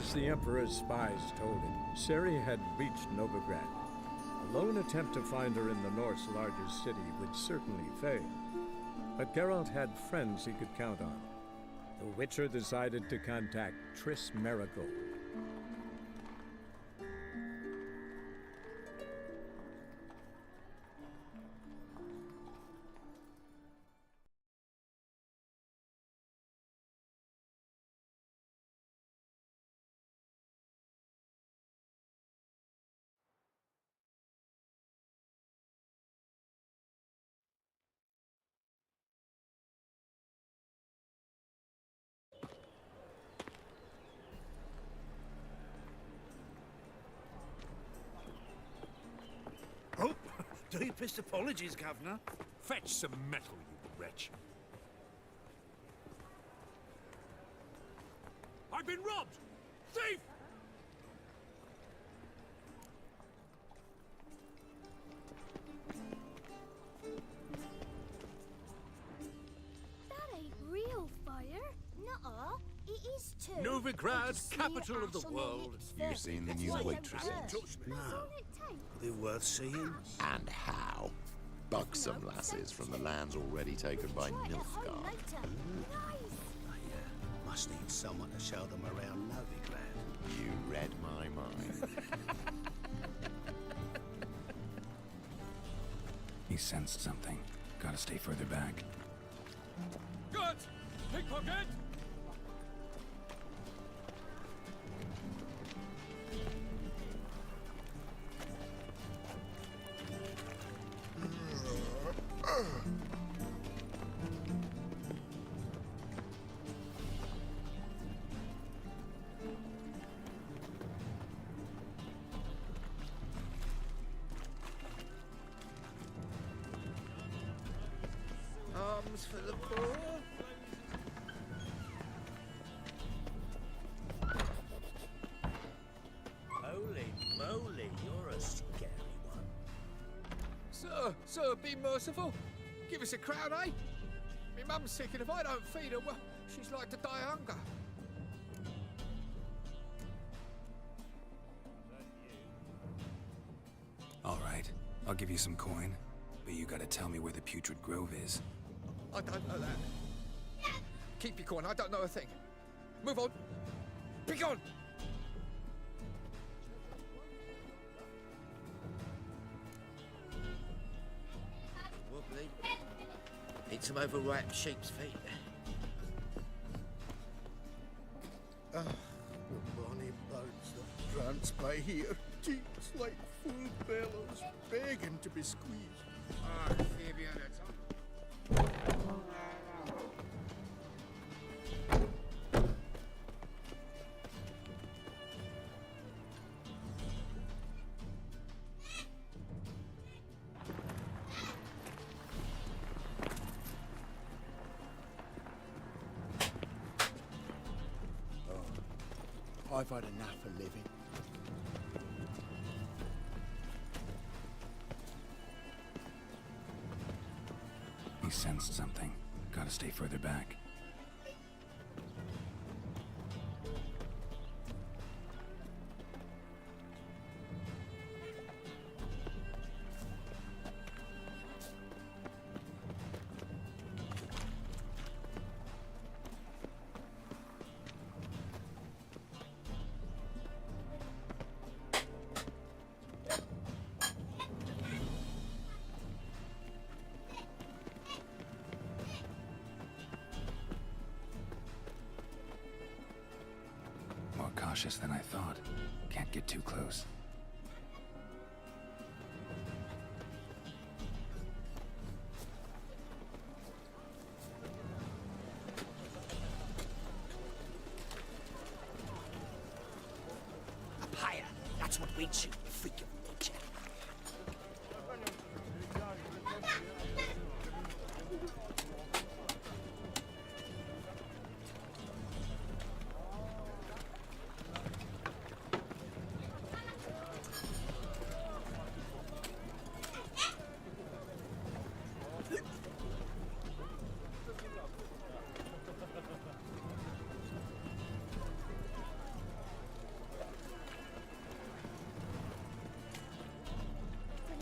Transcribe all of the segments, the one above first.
As the Emperor's spies told him, Ciri had reached Novigrad. A lone attempt to find her in the North's largest city would certainly fail. But Geralt had friends he could count on. The Witcher decided to contact Triss Merigold. Oh, deepest apologies, Governor. Fetch some metal, you wretch. I've been robbed! Thief! That ain't real fire. Nuh-uh. It is too. Novigrad, capital of the world. You've seen the new waitress. No. Are they worth seeing? And how? Buxom lasses from the lands already taken by Nilfgaard. Oh, yeah. Must need someone to show them around Novigrad. You read my mind. He sensed something. Gotta stay further back. Good! Pickpocket! Arms for the poor. Holy moly, you're a scary one. Sir, be merciful. Give us a crown, eh? My mum's sick, and if I don't feed her, well, she's like to die of hunger. All right, I'll give you some coin, but you gotta tell me where the Putrid Grove is. I don't know that. Keep your coin, I don't know a thing. Move on. Be gone! Wobbly. Need some overripe sheep's feet. Ah, the bonny boats that prance by here. Cheeks like full bellows, begging to be squeezed. Ah, Fabian, it's I've had enough of living. He sensed something. Gotta stay further back. More cautious than I thought. Can't get too close. Up higher. That's what we'd shoot, you freak of nature.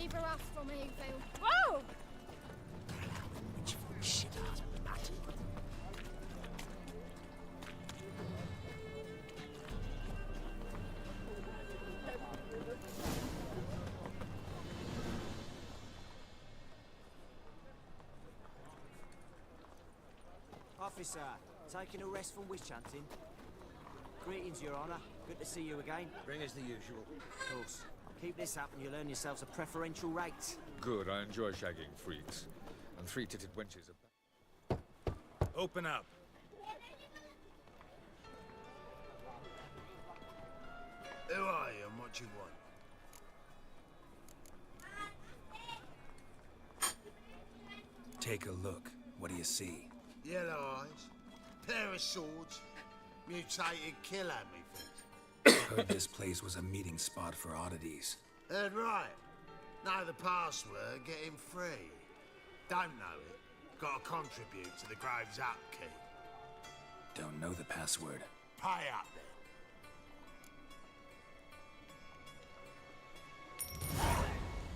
keep her off from me, Phil. Whoa! Officer, taking a rest from witch hunting. Greetings, Your Honour. Good to see you again. Bring us the usual. Of course. Keep this up and you'll earn yourselves a preferential rate. Good, I enjoy shagging freaks. And three-titted wenches are... Open up! Who are you and what you want? Take a look. What do you see? Yellow eyes, pair of swords, mutated kill at me things. Heard this place was a meeting spot for oddities. Heard right. Know the password, get him free. Don't know it, gotta contribute to the Grove's upkeep. Don't know the password. Pay up then.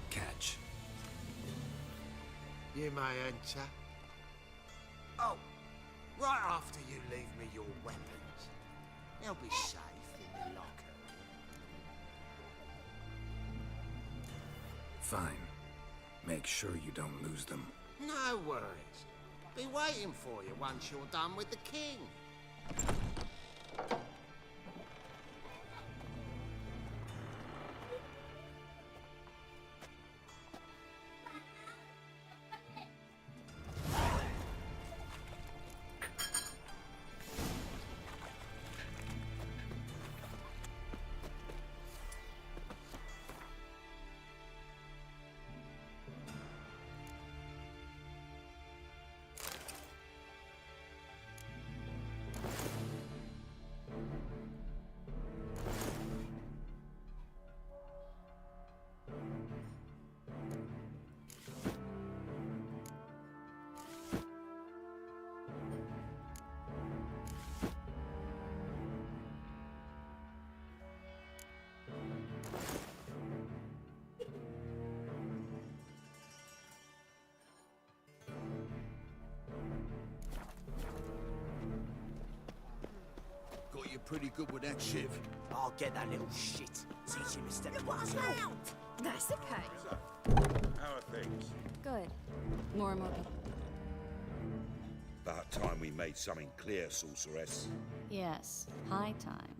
Catch. You may enter. Oh, right after you leave me your weapons. They'll be safe in the locker. Fine. Make sure you don't lose them. No worries. Be waiting for you once you're done with the king. Got you pretty good with that shiv. I'll get that little shit. Teach him to step on his That's okay. How are things? Good. More people. About time we made something clear, sorceress. Yes, high time.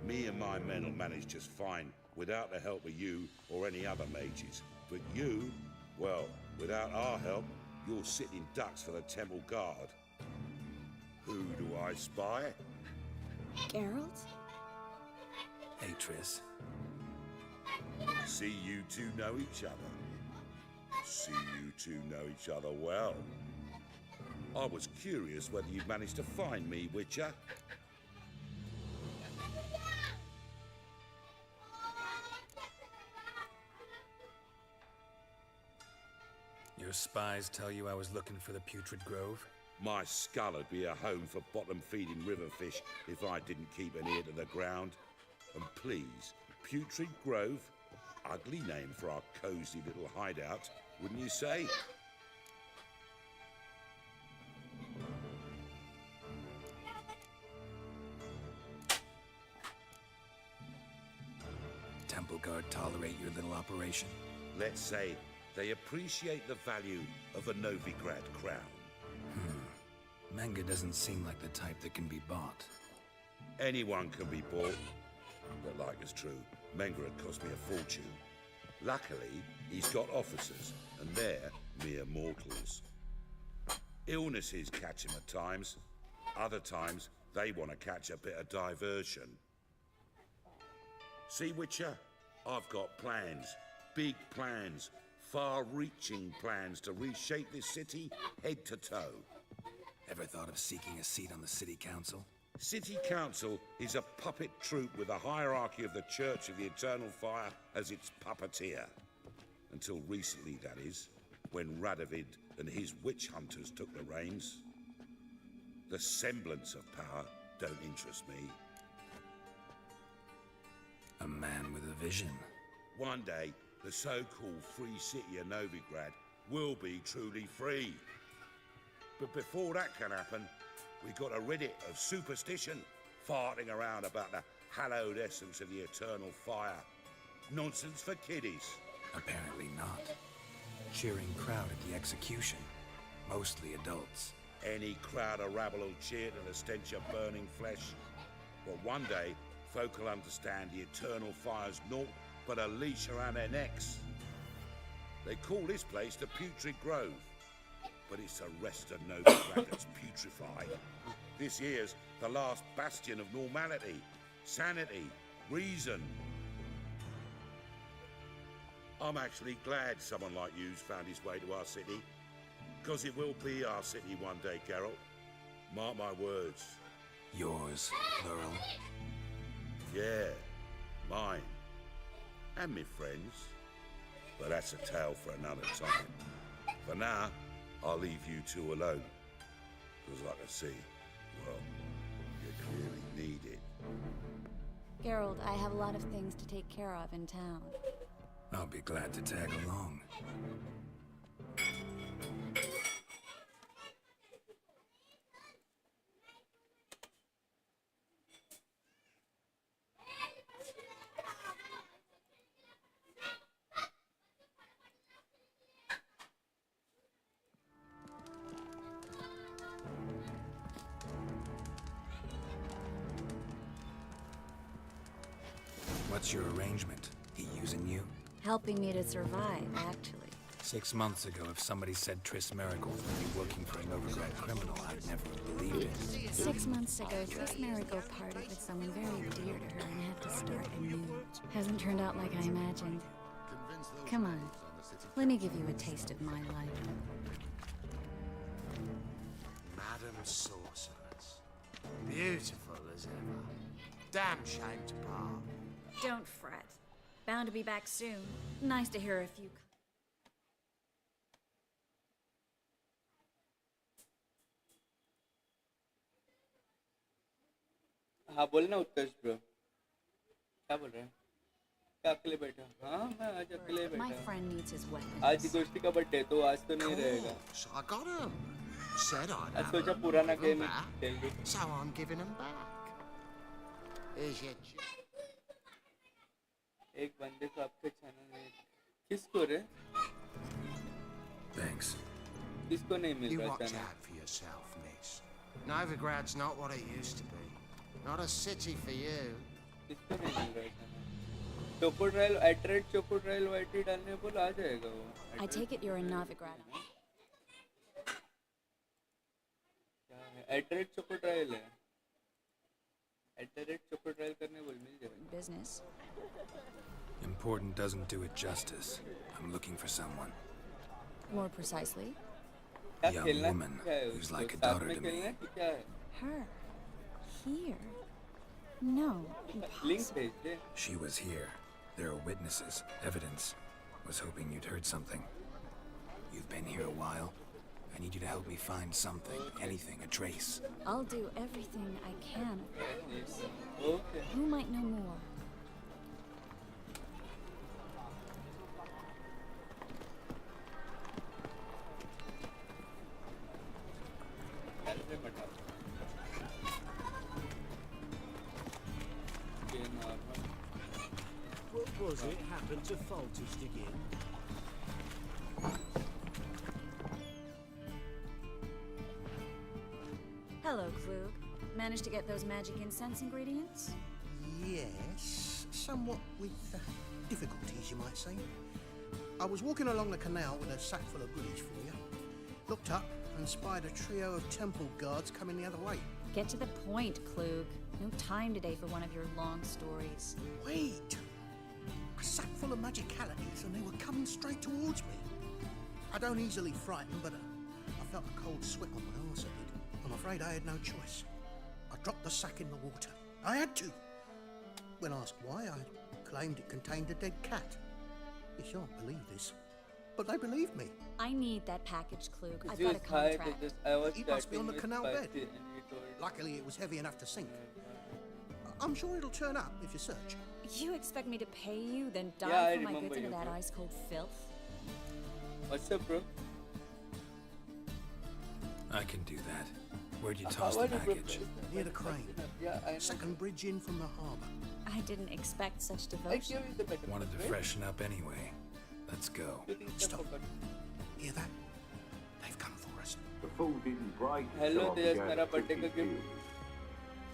Me and my men will manage just fine without the help of you or any other mages. But you, well, without our help, you're sitting ducks for the temple guard. Who do I spy? Geralt? Hey, Triss. See you two know each other. See you two know each other well. I was curious whether you'd managed to find me, Witcher. Your spies tell you I was looking for the Putrid Grove? My skull would be a home for bottom-feeding riverfish if I didn't keep an ear to the ground. And please, Putrid Grove? Ugly name for our cozy little hideout, wouldn't you say? Temple Guard tolerate your little operation? Let's say they appreciate the value of a Novigrad crown. Manga doesn't seem like the type that can be bought. Anyone can be bought. But like it's true, Menga had cost me a fortune. Luckily, he's got officers, and they're mere mortals. Illnesses catch him at times. Other times, they want to catch a bit of diversion. See, Witcher? I've got plans. Big plans. Far-reaching plans to reshape this city head to toe. Ever thought of seeking a seat on the city council? City Council is a puppet troupe with a hierarchy of the Church of the Eternal Fire as its puppeteer. Until recently, that is, when Radovid and his witch hunters took the reins. The semblance of power don't interest me. A man with a vision. One day, the so-called free city of Novigrad will be truly free. But before that can happen, we've got to rid it of superstition, farting around about the hallowed essence of the eternal fire. Nonsense for kiddies. Apparently not. Cheering crowd at the execution. Mostly adults. Any crowd of rabble will cheer to the stench of burning flesh. But one day, folk will understand the eternal fire's naught but a leash around their necks. They call this place the Putrid Grove, but it's the rest of Novigrad that's putrefied. This here's the last bastion of normality, sanity, reason. I'm actually glad someone like you's found his way to our city, because it will be our city one day, Geralt. Mark my words. Yours, plural. Yeah, mine. And me friends. But that's a tale for another time. For now, I'll leave you two alone. Because like I see, well, you clearly need it. Geralt, I have a lot of things to take care of in town. I'll be glad to tag along. What's your arrangement? He using you? Helping me to survive, actually. 6 months ago, if somebody said Triss Marigold would be working for a Novigrad criminal, I'd never have believed it. 6 months ago, Triss Marigold parted with someone very dear to her and had to start anew. Hasn't turned out like I imagined. Come on, let me give you a taste of my life. Madam Sorceress. Beautiful as ever. Damn shame to part. Don't fret. Bound to be back soon. Nice to hear a few... हाँ बोल ना उत्कर्ष bro क्या बोल रहे हैं क्या अकेले बैठा हाँ मैं आज अकेले बैठा My friend needs his weapons. आज दोस्ती का बर्थडे तो आज तो नहीं रहेगा I got 'em. Said I'd आज have सोचा 'em. पुराना Give 'em गेम back. खेल लूं So I'm giving 'em back. Here's your एक बंदे को आपके चैनल में किसको रे Thanks. किसको नहीं मिल You रहा watch channel out for yourself, miss. Novigrad's not what it used to be. Not a city for you. किसको नहीं मिल रहा चैनल चोकोड्राइल @ChorodileYT डालने बोल आ जाएगा वो I take it you're in Novigrad. क्या है @ChorodileYT है @ChorodileYT करने बोल मिल जाएगा Business. Important doesn't do it justice. I'm looking for someone. More precisely? A young woman who's like a daughter to me. Her. Here. No. Impossible. She was here. There are witnesses, evidence. Was hoping you'd heard something. You've been here a while. I need you to help me find something, anything, a trace. I'll do everything I can. Okay. Who might know more? What was it happened to Falters again? Hello, Klug. Managed to get those magic incense ingredients? Yes, somewhat with difficulties, you might say. I was walking along the canal with a sack full of goodies for you. Looked up and spied a trio of temple guards coming the other way. Get to the point, Klug. No time today for one of your long stories. Wait! A sack full of magicalities and they were coming straight towards me. I don't easily frighten, but I felt a cold sweat on my arse, I did. I'm afraid I had no choice. I dropped the sack in the water. I had to. When asked why, I claimed it contained a dead cat. You shan't believe this, but they believed me. I need that package, Klug. I've got a contract. It must be on the canal bed. Luckily, it was heavy enough to sink. I'm sure it'll turn up if you search. You expect me to pay you, then Yeah, I dive for my remember goods into you, that bro. ice-cold filth? What's up, bro? I can do that. Where'd you How toss the are you, bro? package? Near the crane. Yeah, I know. Second bridge in from the harbour. I didn't expect such I devotion. gave you the better. Wanted to right? freshen up anyway. Let's go. You think Stop. so, but- Hear that? They've come for us. The fool didn't break. Hello, so there's I मेरा began birthday to का kick gift. his heels.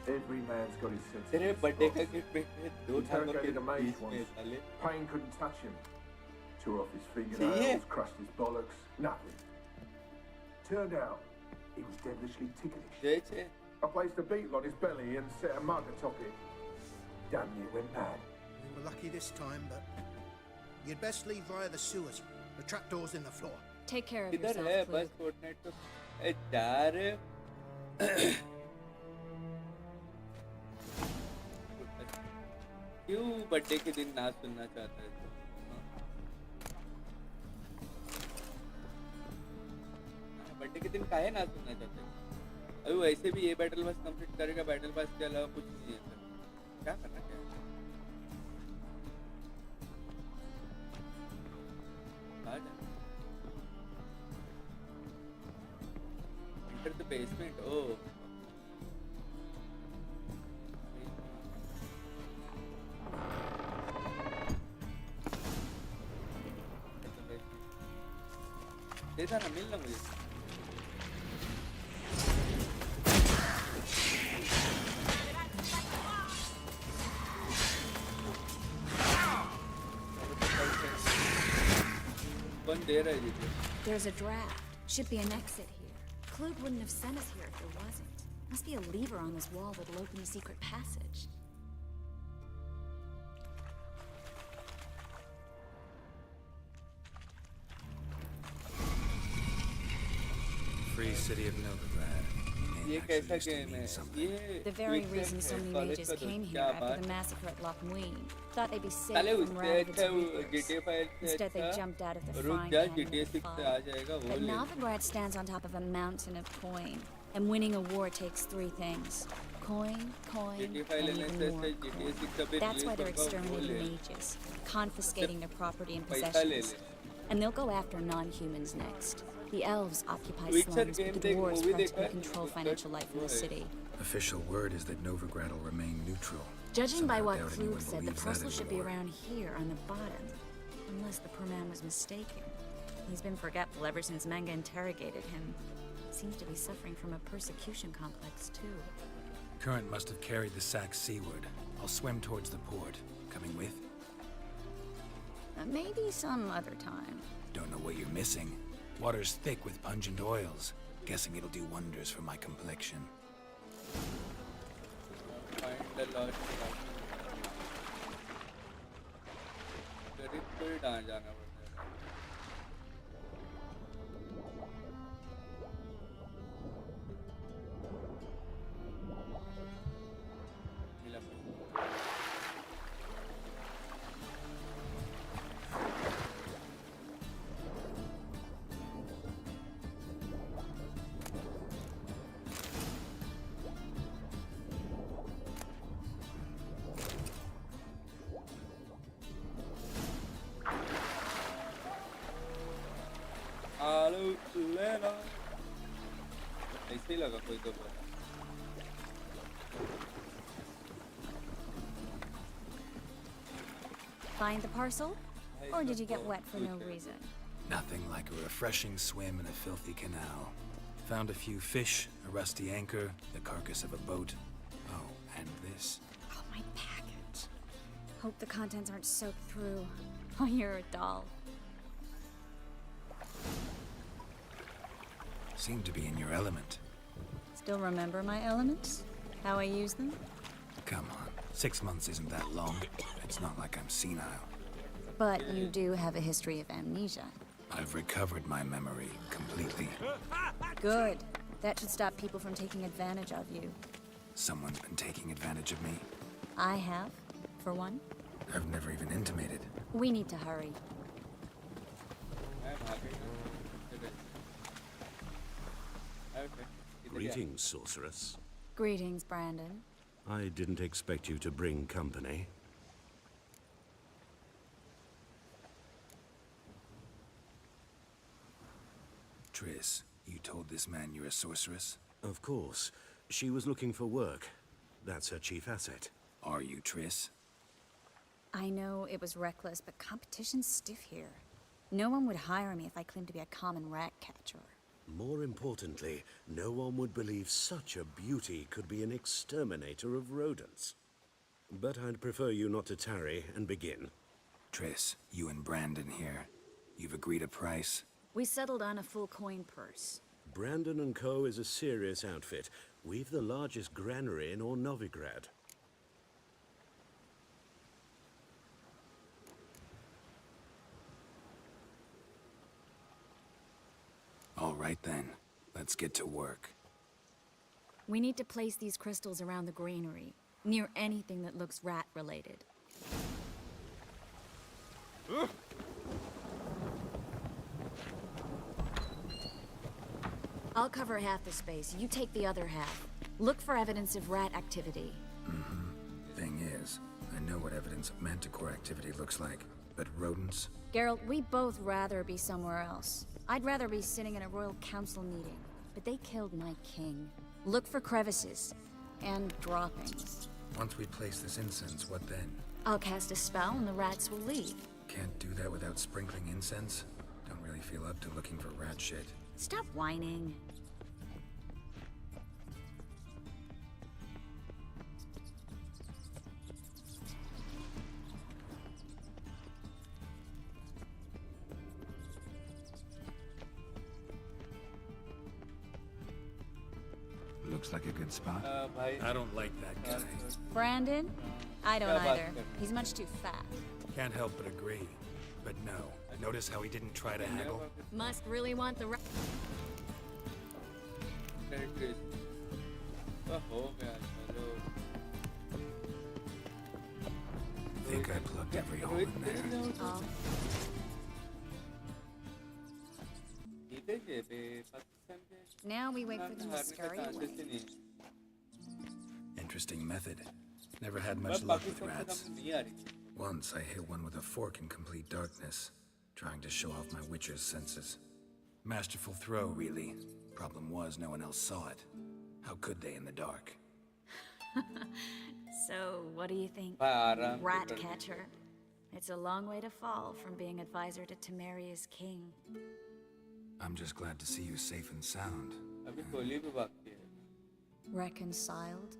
Every man's got his sense. तेरे birthday का gift में दो थालों के Interrogated a mage बीच में once. साले. Pain couldn't touch him. Tore off his See fingernails, it? crushed his bollocks, nothing. Turned out he was devilishly ticklish. जय छे. I placed a beetle on his belly and set a mug atop it. Damn near went mad. We were lucky this time, but you'd best leave via the sewers. The trapdoor's in the floor. Take care of किधर yourself, है Clue. बस Fortnite तो ए यार क्यों birthday के दिन ना सुनना चाहता है तू? बर्थडे के दिन काहे ना सुनना चाहते हैं? अभी वैसे भी ये बैटल पास कंप्लीट करेगा बैटल पास के अलावा कुछ नहीं है सर क्या करना क्या है? आ जा Enter the basement. Oh. दे था ना मिलना मुझे. कौन दे रहा है ये? There's a draft. Should be an exit here. Klug wouldn't have sent us here if there wasn't. Must be a lever on this wall that'll open the secret passage. Free city of Novigrad. ये Name कैसा actually used to game mean है? something. ये The very quick reason check so है, many college mages का तो came क्या here after बात? the massacre at Lochmuin. Thought they'd be safe साले from उससे Ravid's अच्छा reapers. GTA 5 से Instead, they अच्छा jumped out of the रुक frying जा pan GTA into 6 the से आ fire. जाएगा वो But ले. Novigrad stands on top of a mountain of coin, and winning a war takes three things: coin, coin, GTA 5 and लेने even से more अच्छा GTA coin. 6 अभी That's why release they're होगा वो ले. exterminating mages, confiscating their property and पैसा ले possessions. ले. And they'll go after non-humans next. The elves occupy Witcher slums, game but the देख, dwarves movie practically देखा है? control उसका financial life in वो the है. city. Official word is that Novigrad will remain neutral. Judging by Somehow what doubt Klug anyone said, the believes that parcel should be anymore. around here on the bottom. Unless the poor man was mistaken. He's been forgetful ever since Manga interrogated him. Seems to be suffering from a persecution complex, too. Current must have carried the sack seaward. I'll swim towards the port. Coming with? Maybe some other time. Don't know what you're missing. Water's thick with pungent oils. Guessing it'll do wonders for my complexion. Find the lost card. गरीब को ही dance जाना पड़ता है. मिला पड़ा. आलू लेना. ऐसे ही लगा कोई तो बोला. Find the parcel? Or did you get wet for no reason? Nothing like a refreshing swim in a filthy canal. Found a few fish, a rusty anchor, the carcass of a boat. Oh, and this. Oh, my package. Hope the contents aren't soaked through. Oh, you're a doll. Seem to be in your element. Still remember my elements? How I use them? Come on. 6 months isn't that long. It's not like I'm senile. But you do have a history of amnesia. I've recovered my memory completely. Good. That should stop people from taking advantage of you. Someone's been taking advantage of me. I have, for one. I've never even intimated. We need to hurry. मैं भागेगा. Okay. Greetings, sorceress. Greetings, Brandon. I didn't expect you to bring company. Triss, you told this man you're a sorceress? Of course. She was looking for work. That's her chief asset. Are you, Triss? I know it was reckless, but competition's stiff here. No one would hire me if I claimed to be a common rat catcher. More importantly, no one would believe such a beauty could be an exterminator of rodents. But I'd prefer you not to tarry and begin. Triss, you and Brandon here. You've agreed a price? We settled on a full coin purse. Brandon & Co. is a serious outfit. We've the largest granary in all Novigrad. All right then, let's get to work. We need to place these crystals around the granary, near anything that looks rat-related. I'll cover half the space, you take the other half. Look for evidence of rat activity. Thing is, I know what evidence of manticore activity looks like, but rodents? Geralt, we both rather be somewhere else. I'd rather be sitting in a royal council meeting, but they killed my king. Look for crevices and droppings. Once we place this incense, what then? I'll cast a spell and the rats will leave. Can't do that without sprinkling incense? Don't really feel up to looking for rat shit. Stop whining. Looks like a good spot. I don't like that guy. Brandon? I don't either. He's much too fat. Can't help but agree. But no. Notice how he didn't try to haggle? Must really want the Think I plugged every hole in there. Oh. Now we wait for them to scurry away. Interesting method. Never had much luck with rats. Once I hit one with a fork in complete darkness, trying to show off my witcher's senses. Masterful throw, really. Problem was, no one else saw it. How could they in the dark? So, what do you think? Rat catcher. It's a long way to fall from being advisor to Temeria's king. I'm just glad to see you safe and sound. Reconciled?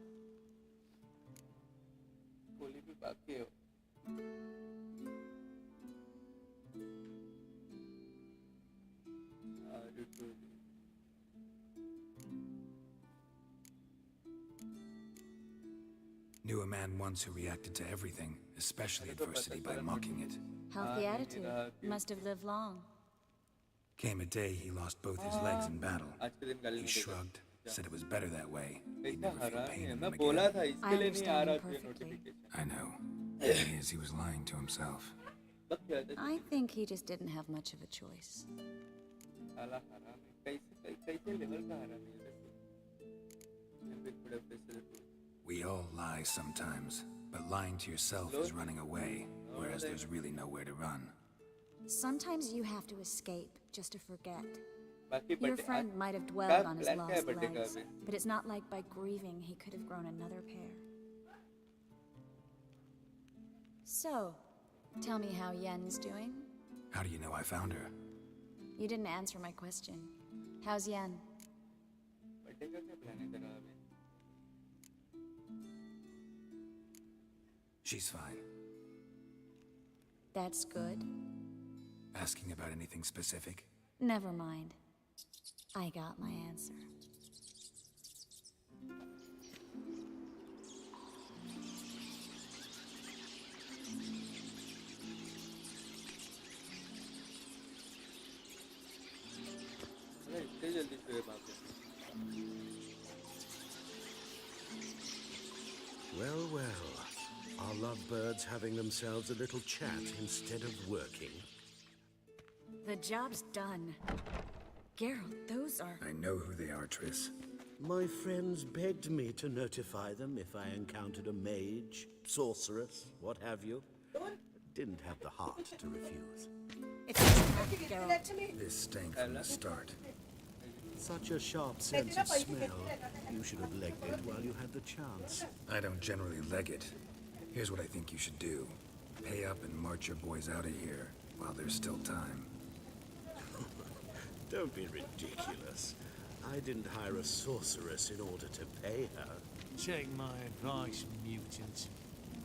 Knew a man once who reacted to everything, especially adversity, by mocking it. Healthy attitude. Must have lived long. Came a day he lost both his legs in battle. He shrugged, said it was better that way. He'd never feel pain in them again. I understand him perfectly. I know. The thing is, he was lying to himself. I think he just didn't have much of a choice. We all lie sometimes, but lying to yourself is running away, whereas there's really nowhere to run. Sometimes you have to escape just to forget. Your friend might have dwelled on his lost legs, but it's not like by grieving he could have grown another pair. So, tell me how Yen's doing? How do you know I found her? You didn't answer my question. How's Yen? She's fine. That's good. Asking about anything specific? Never mind. I got my answer. Well, well. Are lovebirds having themselves a little chat instead of working? The job's done. Geralt, those are... I know who they are, Triss. My friends begged me to notify them if I encountered a mage, sorceress, what have you. Didn't have the heart to refuse. This stank from the start. Such a sharp sense of smell. You should have legged it while you had the chance. I don't generally leg it. Here's what I think you should do. Pay up and march your boys out of here while there's still time. Don't be ridiculous. I didn't hire a sorceress in order to pay her. Take my advice, mutant.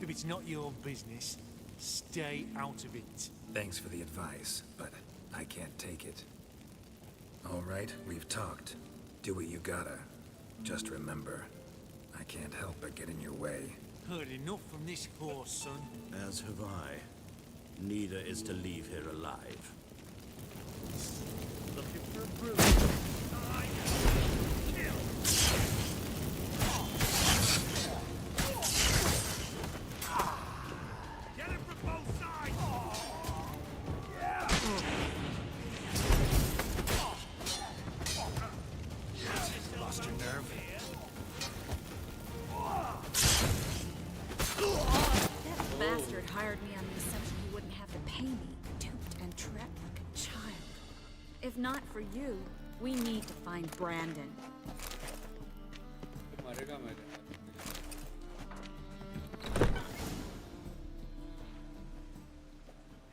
If it's not your business, stay out of it. Thanks for the advice, but I can't take it. All right, we've talked. Do what you gotta. Just remember, I can't help but get in your way. Heard enough from this horse, son. As have I. Neither is to leave here alive. Looking for a bruise. Get it from both sides! Lost your nerve? That bastard hired me on the assumption he wouldn't have to pay me, duped and trapped like a child. If not for you, we need to find Brandon.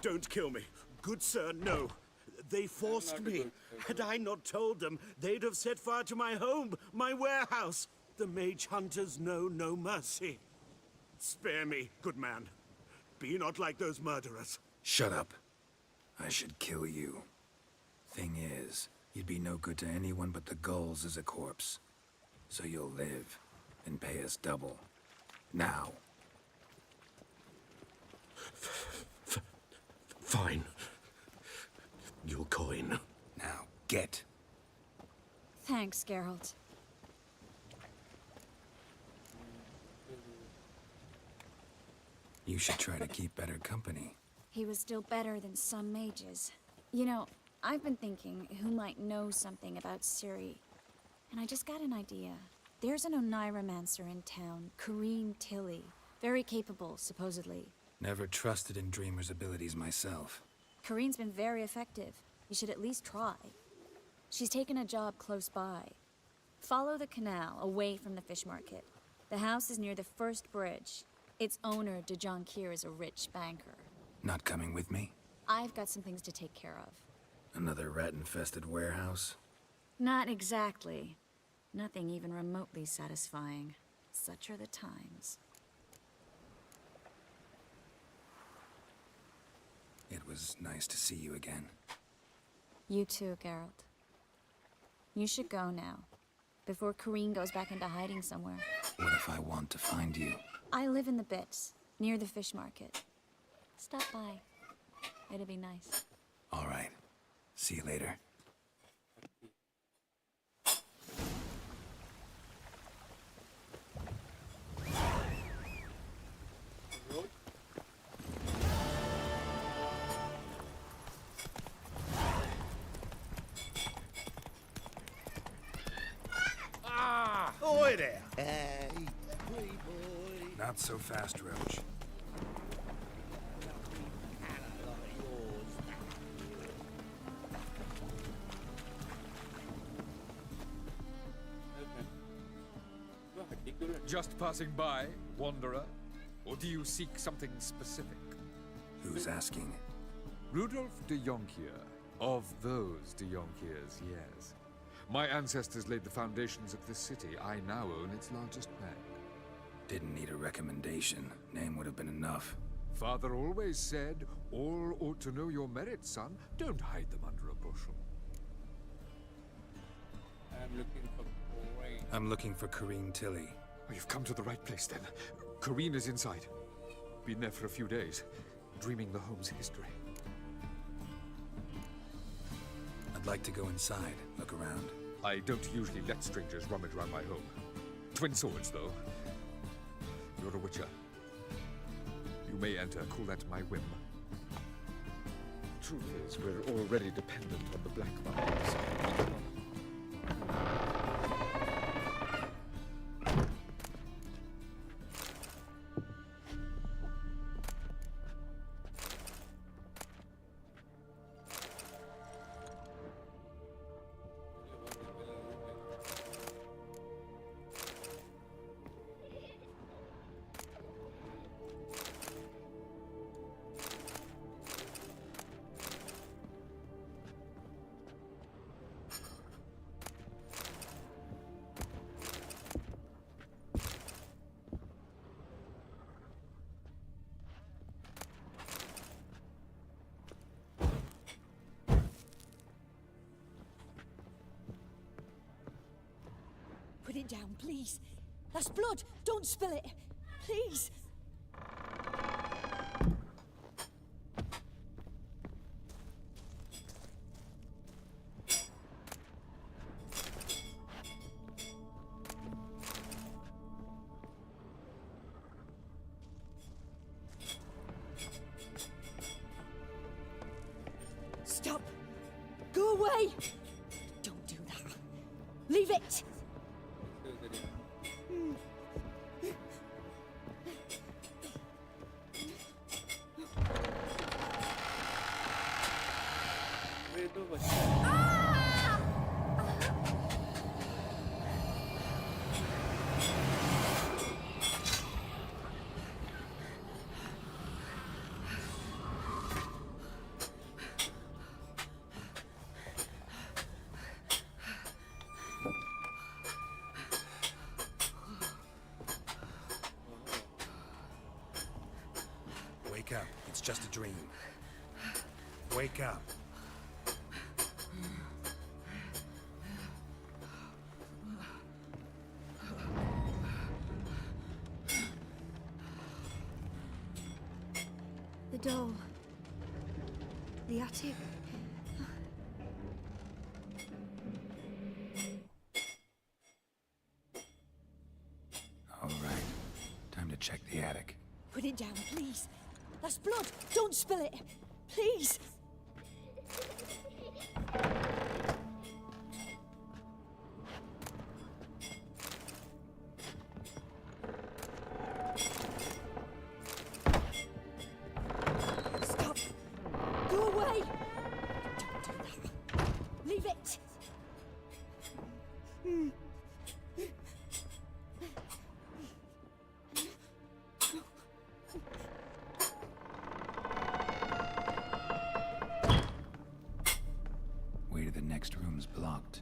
Don't kill me. Good sir, no. They forced me. Had I not told them, they'd have set fire to my home, my warehouse. The mage hunters know no mercy. Spare me, good man. Be not like those murderers. Shut up. I should kill you. Thing is, you'd be no good to anyone but the gulls as a corpse. So you'll live and pay us double. Now. Fine. Your coin. Now, get. Thanks, Geralt. You should try to keep better company. He was still better than some mages. You know, I've been thinking who might know something about Ciri. And I just got an idea. There's an Oneiromancer in town, Corrine Tilly. Very capable, supposedly. Never trusted in Dreamer's abilities myself. Corrine's been very effective. You should at least try. She's taken a job close by. Follow the canal, away from the fish market. The house is near the first bridge. Its owner, de Jonquier, is a rich banker. Not coming with me? I've got some things to take care of. Another rat-infested warehouse? Not exactly. Nothing even remotely satisfying. Such are the times. It was nice to see you again. You too, Geralt. You should go now, before Corrine goes back into hiding somewhere. What if I want to find you? I live in the Bits, near the fish market. Stop by. It'd be nice. All right. See you later. Oi there! Hey, pretty boy. Not so fast, Roach. Just passing by, wanderer? Or do you seek something specific? Who's asking? Rudolf de Jonquier. Of those de Jonquiers, yes. My ancestors laid the foundations of this city. I now own its largest bank. Didn't need a recommendation. Name would have been enough. Father always said, all ought to know your merits, son. Don't hide them under a bushel. I'm looking for Corrine Tilly. Oh, you've come to the right place, then. Corrine is inside. Been there for a few days, dreaming the home's history. I'd like to go inside, look around. I don't usually let strangers rummage around my home. Twin swords, though. You're a witcher. You may enter, call that my whim. Truth is, we're already dependent on the Black Markets. it down, please. That's blood. Don't spill it. Please. Stop. Go away. Don't do that. Leave it. Wake up. It's just a dream. Wake up. The door. The attic. All right. Time to check the attic. Put it down, please. That's blood. Don't spill it. Please. Stop. Go away. Don't do that. Leave it. Way to the next room's blocked.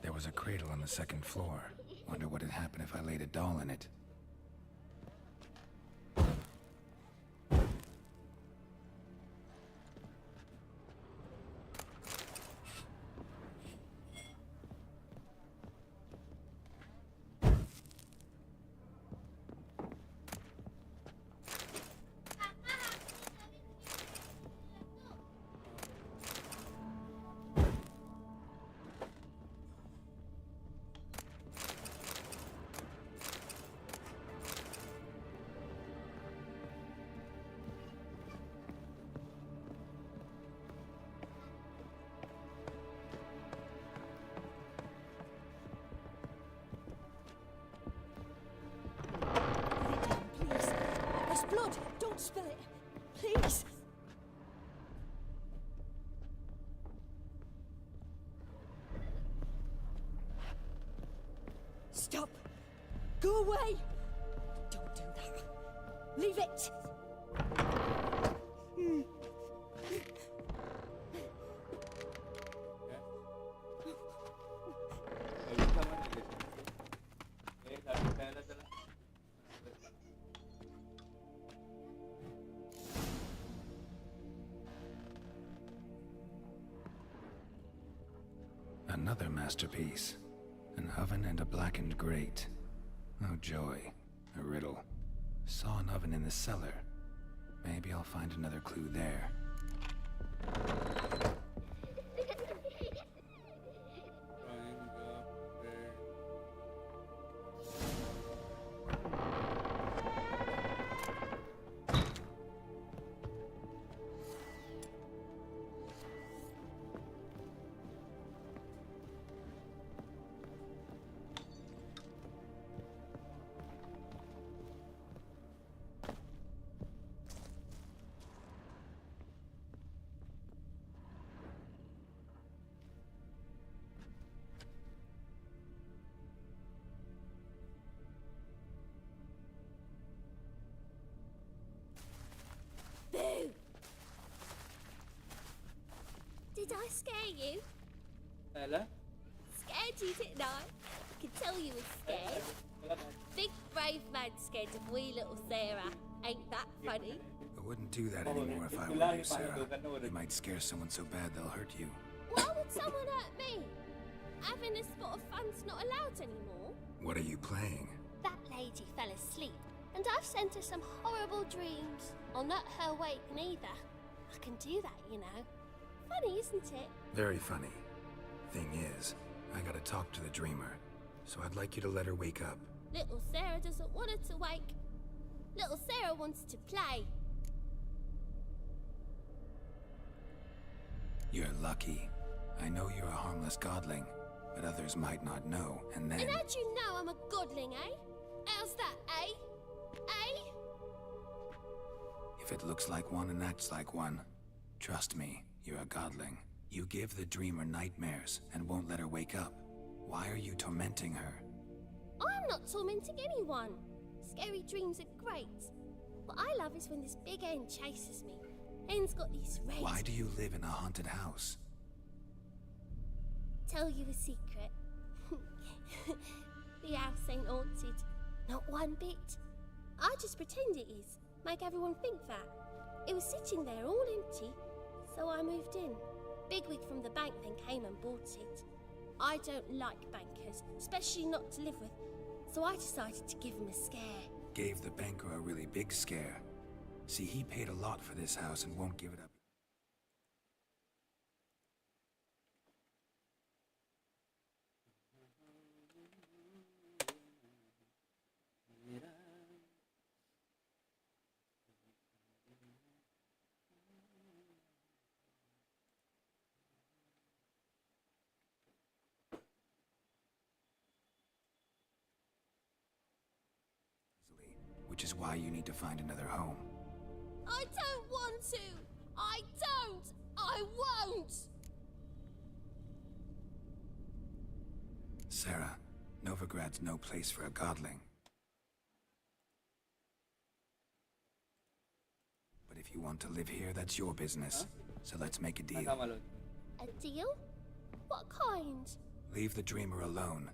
There was a cradle on the second floor. Wonder what'd happen if I laid a doll in it. Blood! Don't spill it! Please! Stop! Go away! Don't do that. Leave it! Another masterpiece. An oven and a blackened grate. Oh joy. A riddle. Saw an oven in the cellar. Maybe I'll find another clue there. Boo! Did I scare you? Hello? Scared you, didn't I? I could tell you were scared. Big brave man scared of wee little Sarah. Ain't that funny? I wouldn't do that anymore if I were you, Sarah. You might scare someone so bad they'll hurt you. Why would someone hurt me? Having a spot of fun's not allowed anymore. What are you playing? That lady fell asleep, and I've sent her some horrible dreams. I'll not her wake neither. I can do that, you know. Funny, isn't it? Very funny. Thing is, I gotta talk to the dreamer, so I'd like you to let her wake up. Little Sarah doesn't want her to wake. Little Sarah wants to play. You're lucky. I know you're a harmless godling, but others might not know, and then... And how'd you know I'm a godling, eh? How's that, eh? Eh? If it looks like one and acts like one, trust me, you're a godling. You give the dreamer nightmares and won't let her wake up. Why are you tormenting her? I'm not tormenting anyone. Scary dreams are great. What I love is when this big hen chases me. Hen's got these red... Why do you live in a haunted house? Tell you a secret. The house ain't haunted. Not one bit. I just pretend it is. Make everyone think that. It was sitting there all empty, so I moved in. Bigwig from the bank then came and bought it. I don't like bankers, especially not to live with, so I decided to give him a scare. Gave the banker a really big scare. See, he paid a lot for this house and won't give it up. Which is why you need to find another home. I don't want to! I don't! I won't! Sarah, Novigrad's no place for a godling. But if you want to live here, that's your business. So let's make a deal. A deal? What kind? Leave the dreamer alone.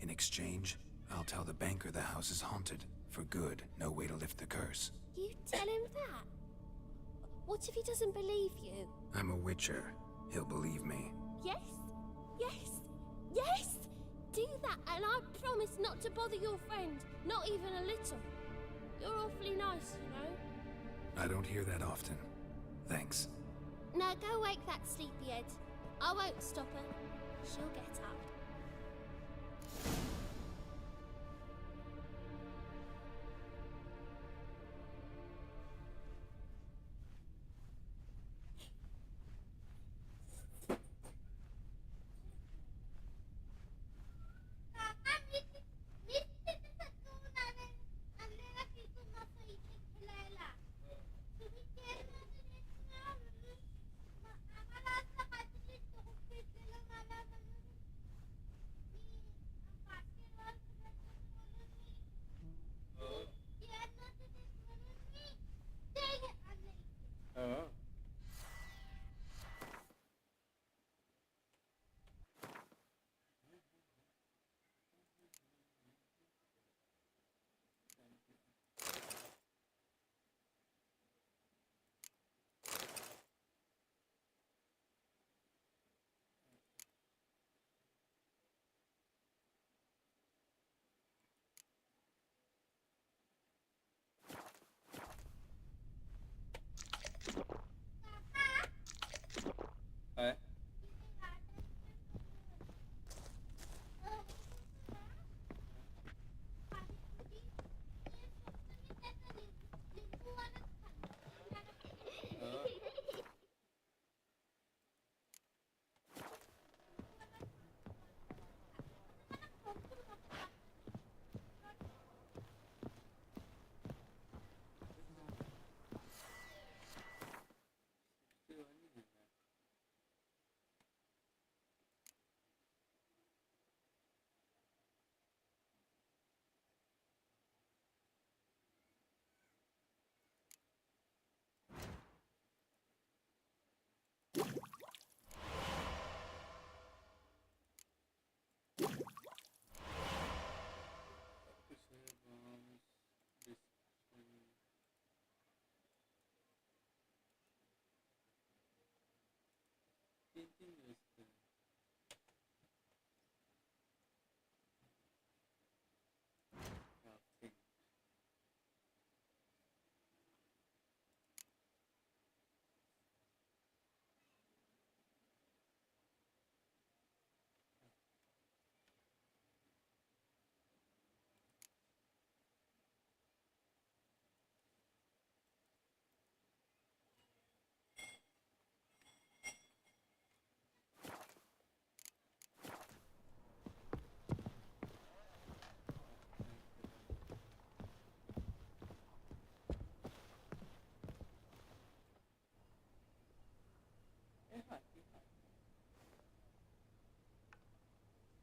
In exchange, I'll tell the banker the house is haunted. For good, no way to lift the curse. You tell him that? What if he doesn't believe you? I'm a witcher. He'll believe me. Yes? Yes? Yes! Do that, and I promise not to bother your friend. Not even a little. You're awfully nice, you know. I don't hear that often. Thanks. Now go wake that sleepyhead. I won't stop her. She'll get up.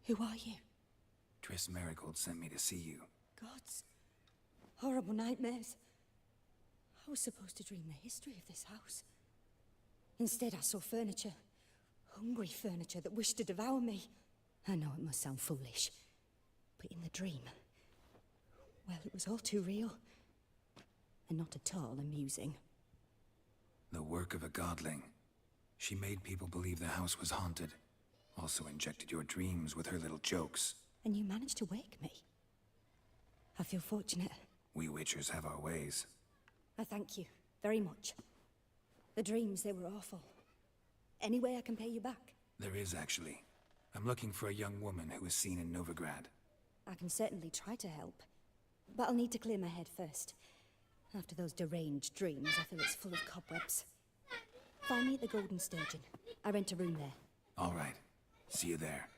Who are you? Triss Marigold sent me to see you. Gods. Horrible nightmares. I was supposed to dream the history of this house. Instead, I saw furniture. Hungry furniture that wished to devour me. I know it must sound foolish, but in the dream, well, it was all too real. And not at all amusing. The work of a godling. She made people believe the house was haunted. Also injected your dreams with her little jokes. And you managed to wake me. I feel fortunate. We witchers have our ways. I thank you very much. The dreams, they were awful. Any way I can pay you back? There is, actually. I'm looking for a young woman who was seen in Novigrad. I can certainly try to help. But I'll need to clear my head first. After those deranged dreams, I feel it's full of cobwebs. Find me at the Golden Sturgeon. I rent a room there. All right. See you there.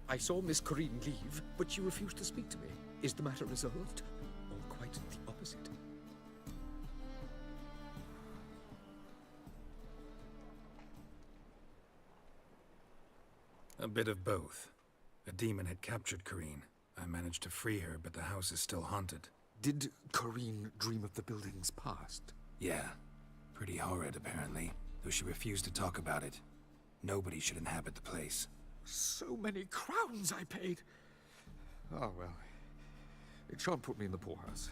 I saw Miss Corinne leave, but she refused to speak to me. Is the matter resolved? Or quite the opposite? A bit of both. A demon had captured Corinne. I managed to free her, but the house is still haunted. Did Corinne dream of the building's past? Yeah. Pretty horrid, apparently. Though she refused to talk about it. Nobody should inhabit the place. So many crowns I paid. Oh, well. It shan't put me in the poorhouse.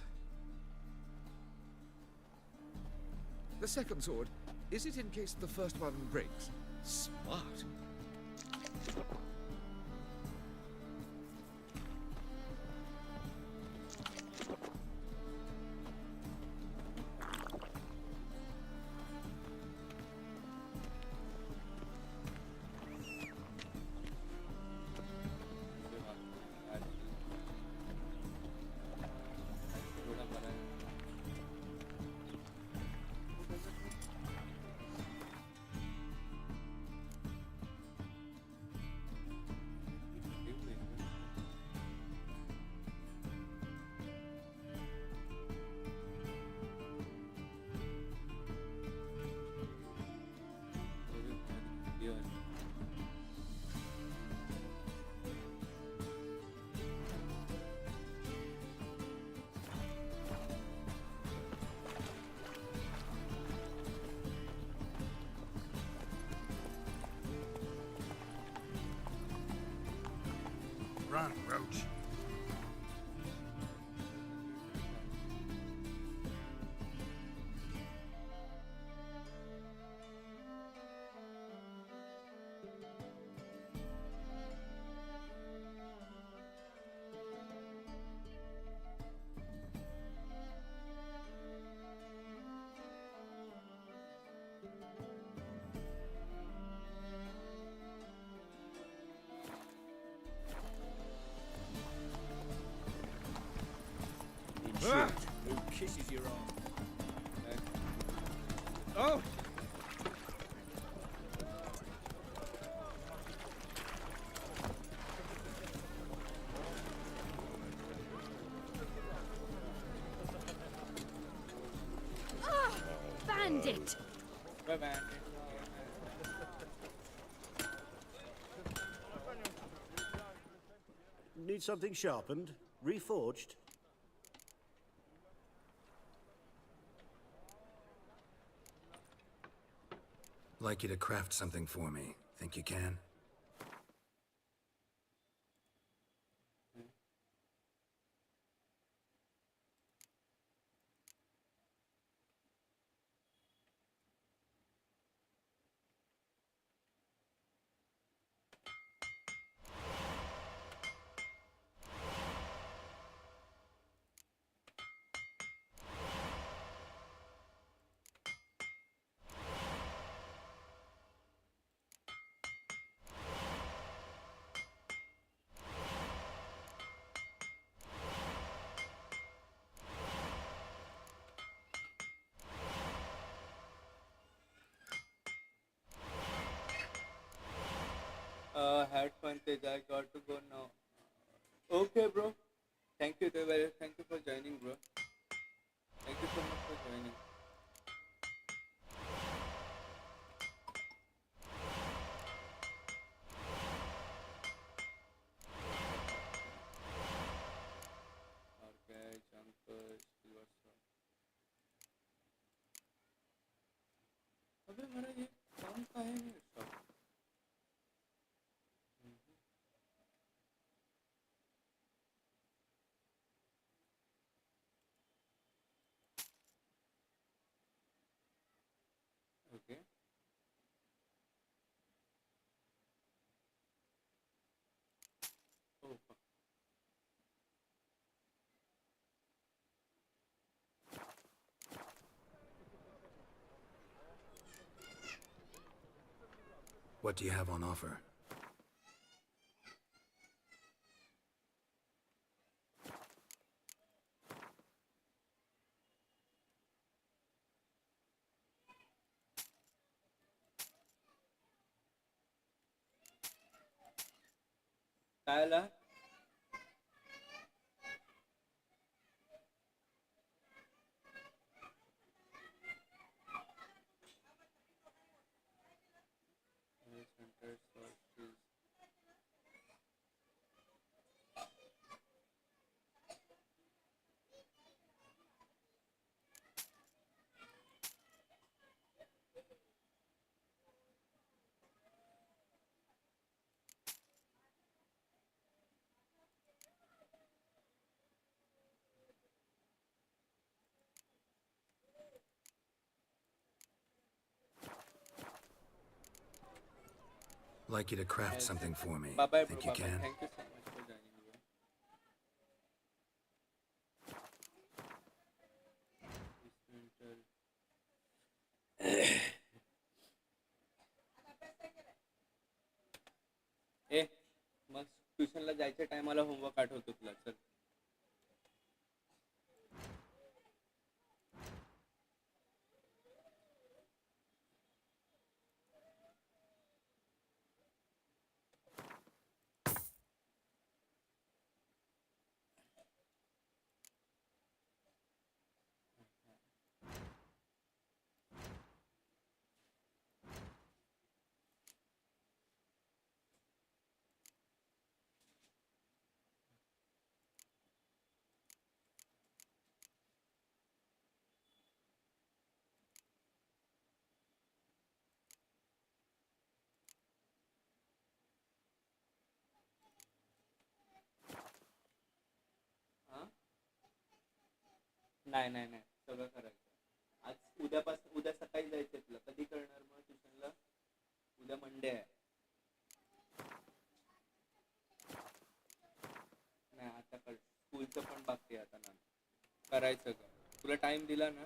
The second sword, is it in case the first one breaks? Smart. Run, Roach. Who kisses your arm? Oh! it! Need something sharpened? Reforged? Like you to craft something for me. Think you can? Had fun, Tej. I got to go now. Okay, bro. Thank you, Tej. Thank you for joining, bro. Thank you so much for joining. Okay, jumpers, silver sword. अबे मेरा ये काम कहाँ है मेरे साथ? Okay. Oh, fuck. What do you have on offer? Tyler? Like you to craft something for me. Bye-bye, Think bro. you Bye-bye. can? Thank you so much for joining, bro. ए मग ट्युशनला जायच्या टायमाला होमवर्क आठवतो तुला चल नाही नाही नाही सगळं करायचं आज उद्या सकाळी जायचंय तुला कधी करणार मग ट्युशनला उद्या मंडे आहे नाही आता कर स्कूलचं पण बाकी आहे आता ना करायचं का तुला टाइम दिला ना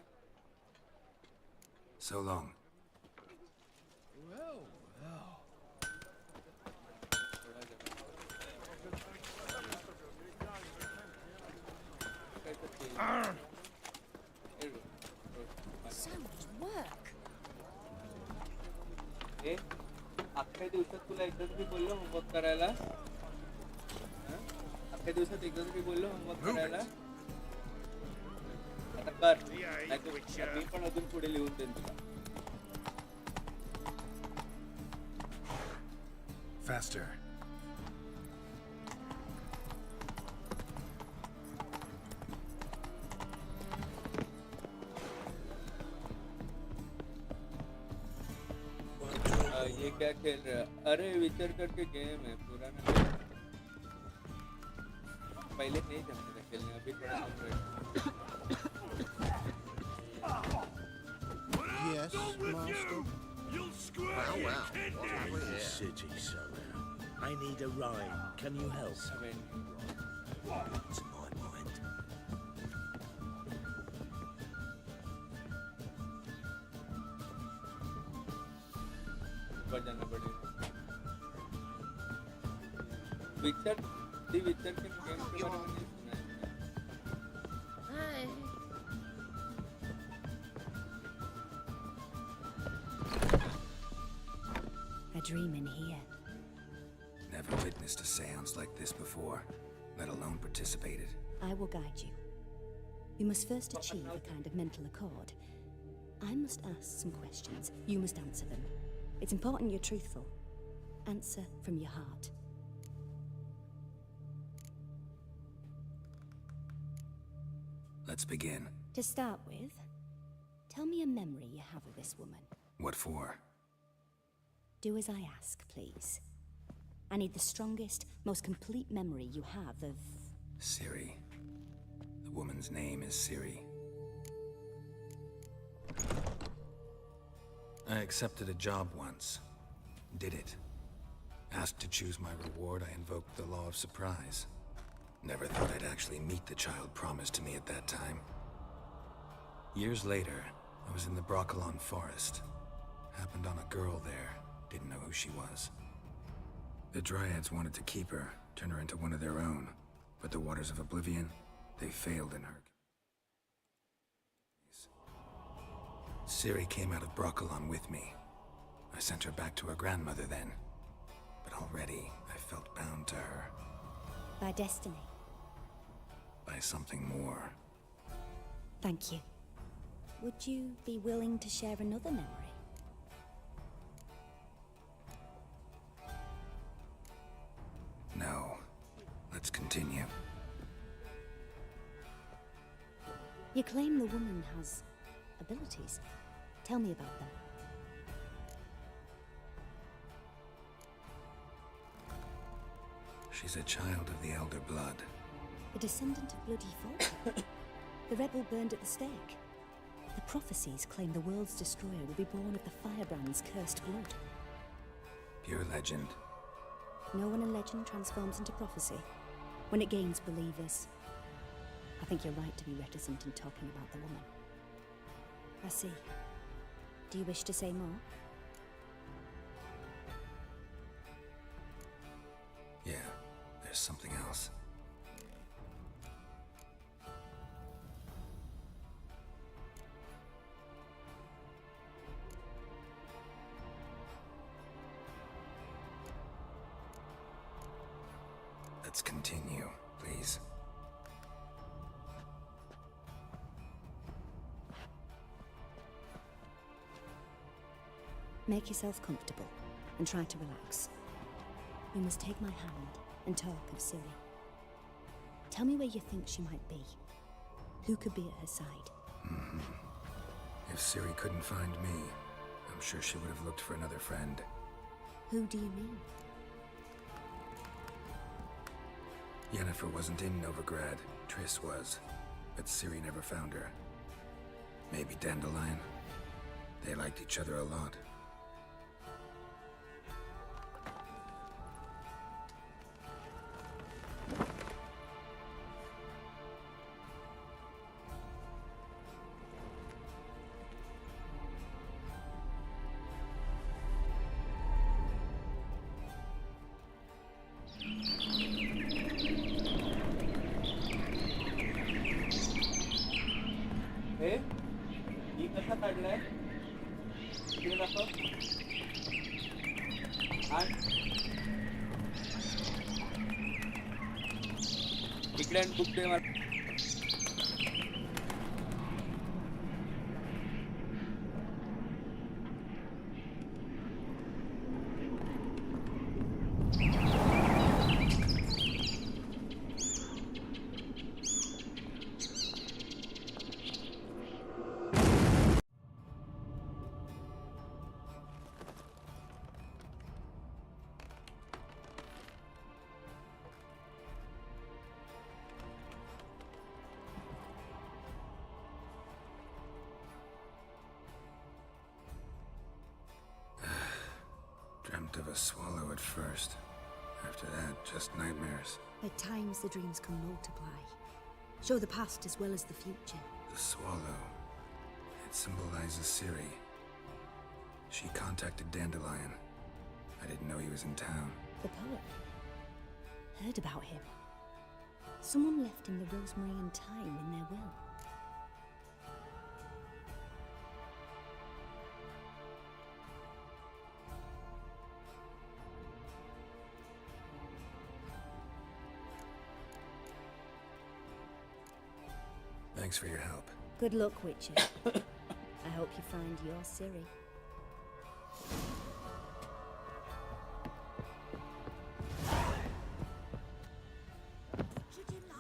So long. Well, well. So much work. ए अख्ख्या दिवसात तुला एकदा तरी बोललो होमवर्क करायला अख्ख्या दिवसात एकदा तरी बोललो होमवर्क करायला आता कर मी पण अजून पुढे लिहून देईन तुला Faster. ये क्या खेल रहा है? अरे विचर करके गेम है पुराना पहले नहीं जमता था खेलने अभी थोड़ा कम रहा Yes, master. You'll square Well, your well. kidney. What is City somewhere. I need a ride. Can you help? To my mind. ऊपर जाना पड़ेगा विचर दी विचर के गेम के बारे में नहीं सुना है Hi. A dream in here. Never witnessed a seance like this before, let alone participated. I will guide you. You must first achieve a kind of mental accord. I must ask some questions. You must answer them. It's important you're truthful. Answer from your heart. Let's begin. To start with, tell me a memory you have of this woman. What for? Do as I ask, please. I need the strongest, most complete memory you have of... Ciri. The woman's name is Ciri. I accepted a job once. Did it. Asked to choose my reward, I invoked the law of surprise. Never thought I'd actually meet the child promised to me at that time. Years later, I was in the Broccolon forest. Happened on a girl there. Didn't know who she was. The Dryads wanted to keep her, turn her into one of their own. But the Waters of Oblivion, they failed in her. Ciri came out of Broccolon with me. I sent her back to her grandmother then. But already, I felt bound to her. By destiny. By something more. Thank you. Would you be willing to share another memory? No. Let's continue. You claim the woman has abilities. Tell me about them. She's a child of the Elder Blood. A descendant of bloody folk. The rebel burned at the stake. The prophecies claim the world's destroyer will be born of the firebrand's cursed blood. Pure legend. No one in legend transforms into prophecy. When it gains believers. I think you're right to be reticent in talking about the woman. I see. Do you wish to say more? Yeah, there's something else. Let's continue, please. Make yourself comfortable and try to relax. You must take my hand and talk of Ciri. Tell me where you think she might be. Who could be at her side? If Ciri couldn't find me, I'm sure she would have looked for another friend. Who do you mean? Yennefer wasn't in Novigrad. Triss was. But Ciri never found her. Maybe Dandelion. They liked each other a lot. ये कसा काढलाय इकडे दाखव इकडे आणि book दे मला a swallow at first. After that, just nightmares. At times, the dreams can multiply. Show the past as well as the future. The swallow. It symbolizes Ciri. She contacted Dandelion. I didn't know he was in town. The poet. Heard about him. Someone left him the rosemary and thyme in their will. Thanks for your help. Good luck, Witcher. I hope you find your Ciri.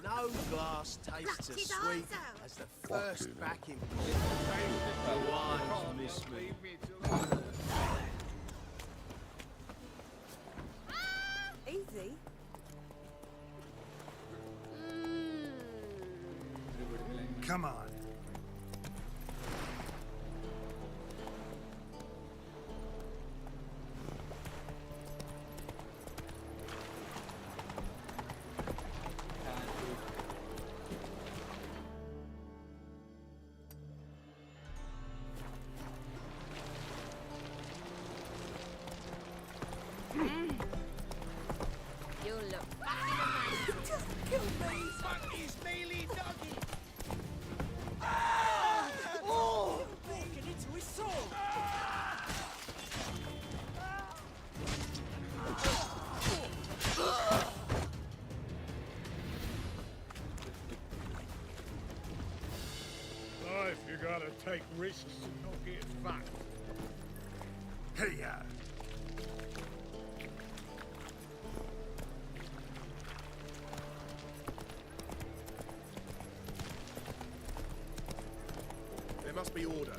No glass tastes as sweet as the first backing. Wise miss me. Easy. Come on. You look You just killed me! Fuck is melee doggy! Oh! Walking into his soul! Life, you gotta take risks and not get fucked. Hey, There must be order.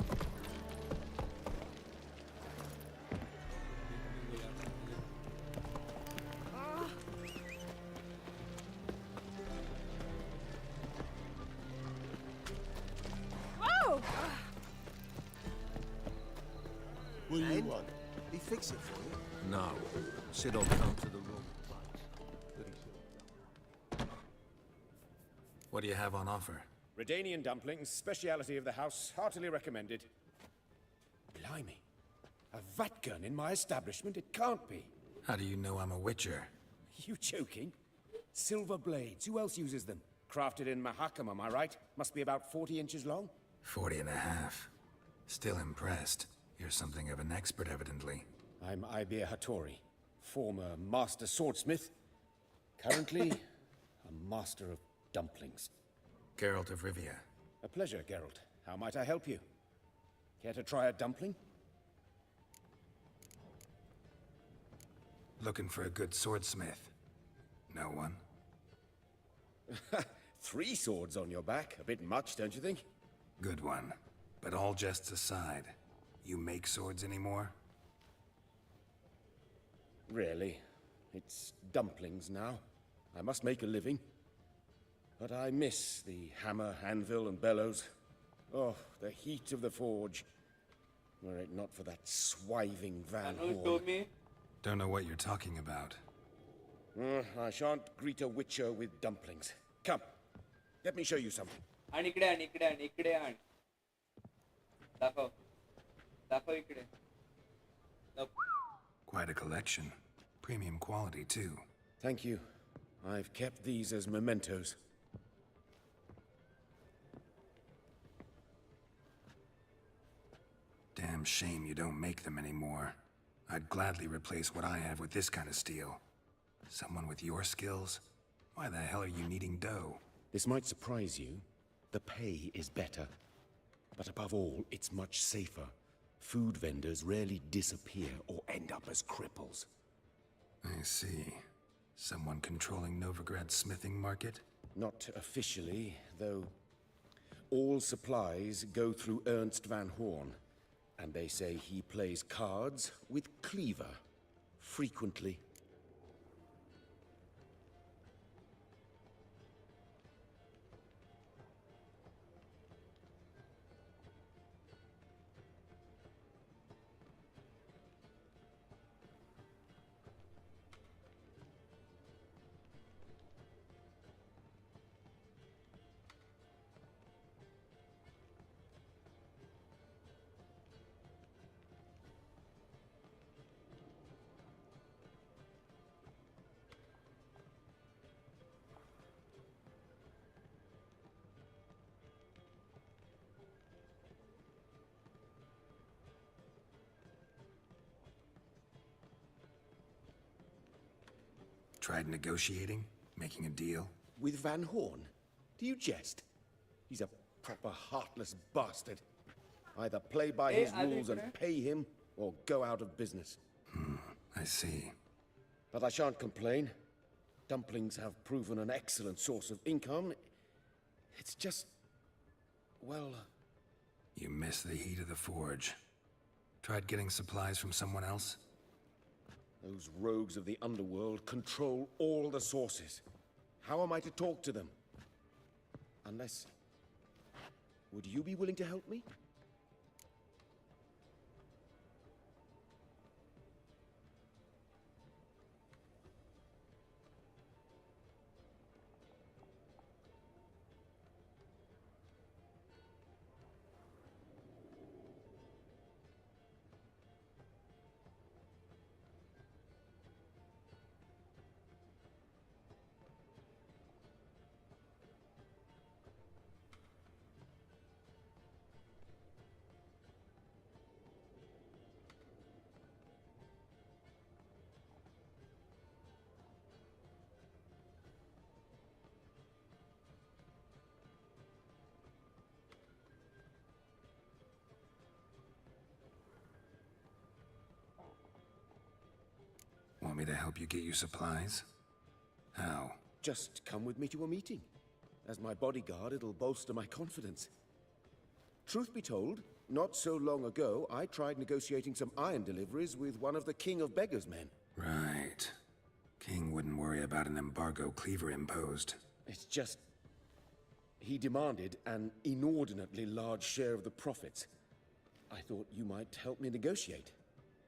Whoa! What do you want? He fix it for you? No. Sid will come to the room. What do you have on offer? Redanian dumplings, speciality of the house, heartily recommended. Blimey. A vat gun in my establishment? It can't be. How do you know I'm a Witcher? You joking? Silver blades, who else uses them? Crafted in Mahakam, am I right? Must be about 40 inches long? 40 and a half. Still impressed. You're something of an expert, evidently. I'm Ibir Hattori, former master swordsmith. Currently, a master of dumplings. Geralt of Rivia. A pleasure, Geralt. How might I help you? Care to try a dumpling? Looking for a good swordsmith. No one? 3 swords on your back. A bit much, don't you think? Good one. But all jests aside, you make swords anymore? Really? It's dumplings now. I must make a living. But I miss the hammer, anvil, and bellows. Oh, the heat of the forge. Were it not for that swiving Van Horn. Don't know what you're talking about. I shan't greet a witcher with dumplings. Come, let me show you something. आणि इकडे आण इकडे आण इकडे आण दाखव दाखव इकडे Quite a collection. Premium quality, too. Thank you. I've kept these as mementos. Damn shame you don't make them anymore. I'd gladly replace what I have with this kind of steel. Someone with your skills? Why the hell are you needing dough? This might surprise you. The pay is better. But above all, it's much safer. Food vendors rarely disappear or end up as cripples. I see. Someone controlling Novigrad's smithing market? Not officially, though. All supplies go through Ernst Van Horn. And they say he plays cards with Cleaver. Frequently. Tried negotiating? Making a deal? With Van Horn? Do you jest? He's a proper heartless bastard. Either play by his rules and pay him, or go out of business. I see. But I shan't complain. Dumplings have proven an excellent source of income. It's just... well... You miss the heat of the forge. Tried getting supplies from someone else? Those rogues of the underworld control all the sources. How am I to talk to them? Unless... would you be willing to help me? Want me to help you get you supplies? How? Just come with me to a meeting. As my bodyguard, it'll bolster my confidence. Truth be told, not so long ago, I tried negotiating some iron deliveries with one of the King of Beggars' men. Right. King wouldn't worry about an embargo Cleaver imposed. It's just... he demanded an inordinately large share of the profits. I thought you might help me negotiate.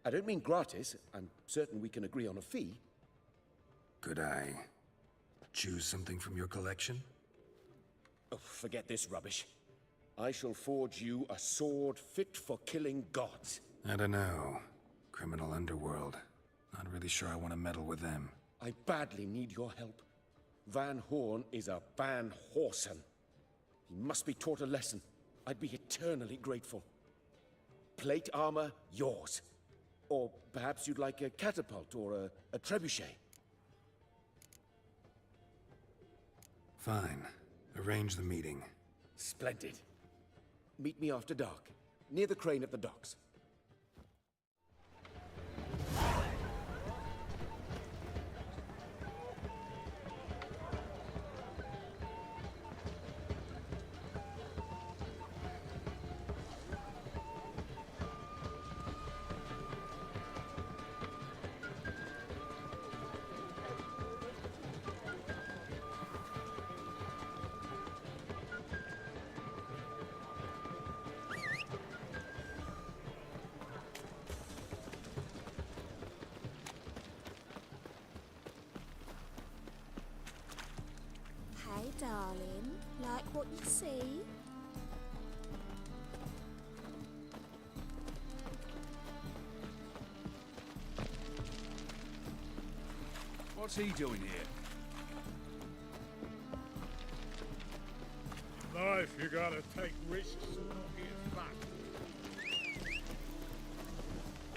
I don't mean gratis. I'm certain we can agree on a fee. Could I choose something from your collection? Oh, forget this rubbish. I shall forge you a sword fit for killing gods. I don't know. Criminal underworld. Not really sure I want to meddle with them. I badly need your help. Van Horn is a Van Horsen. He must be taught a lesson. I'd be eternally grateful. Plate armor, yours. Or perhaps you'd like a catapult or a trebuchet. Fine. Arrange the meeting. Splendid. Meet me after dark, near the crane at the docks. Hey, darling, like what you see? What's he doing here? Life, you gotta take risks and not get back.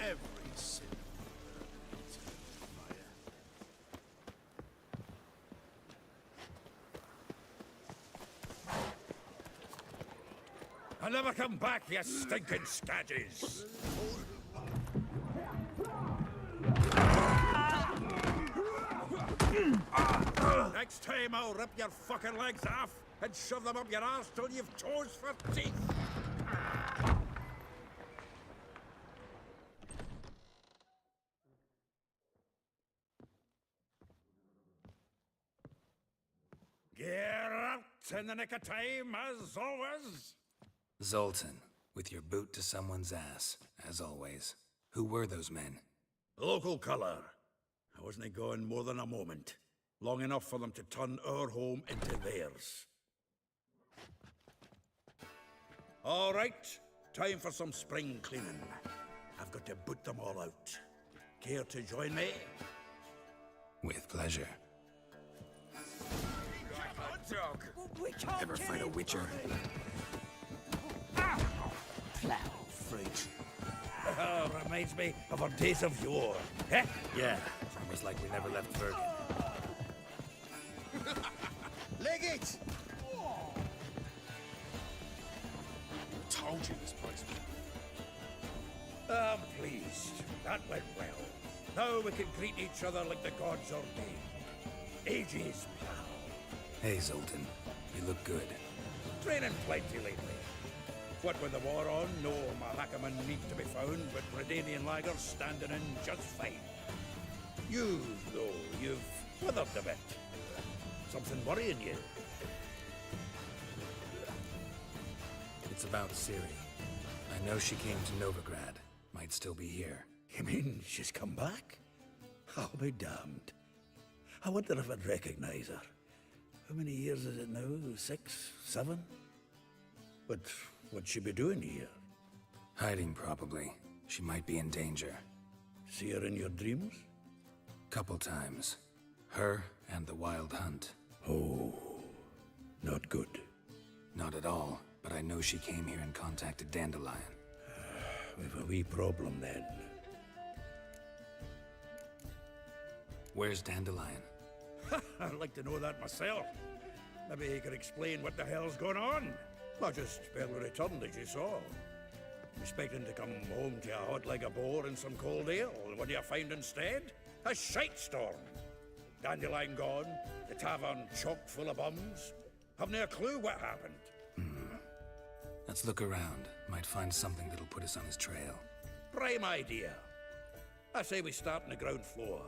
Every single I'll never come back, you stinking scadges! Next time I'll rip your fucking legs off and shove them up your arse till you've toes for teeth! Get out in the nick of time, as always! Zoltan, with your boot to someone's ass, as always. Who were those men? Local colour. I wasn't going more than a moment. Long enough for them to turn our home into theirs. All right, time for some spring cleaning. I've got to boot them all out. Care to join me? With pleasure. Ever fight a witcher? Plow fruit. Reminds me of our days of yore. Eh? Yeah, it's almost like we never left Bergen. it! Told you this place would. I'm pleased. That went well. Now we can greet each other like the gods ordained. Ages, pal. Hey, Zoltan. You look good. Training plenty lately. What with the war on, no Mahakaman need to be found, but Redanian lagers standing in just fine. You, though, you've withered a bit. Something worrying you? It's about Ciri. I know she came to Novigrad. Might still be here. You mean she's come back? I'll be damned. I wonder if I'd recognize her. How many years is it now? 6, 7? But what'd she be doing here? Hiding, probably. She might be in danger. See her in your dreams? Couple times. Her and the Wild Hunt. Oh, not good. Not at all, but I know she came here and contacted Dandelion. We've a wee problem then. Where's Dandelion? I'd like to know that myself. Maybe he could explain what the hell's going on. Not just barely returned, as you saw. Expecting to come home to a hot like a boar and some cold ale. What do you find instead? A shite storm. Dandelion gone, the tavern chock full of bums. Haven't a clue what happened. Let's look around. Might find something that'll put us on his trail. Prime idea. I say we start on the ground floor.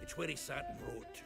It's where he sat and wrote.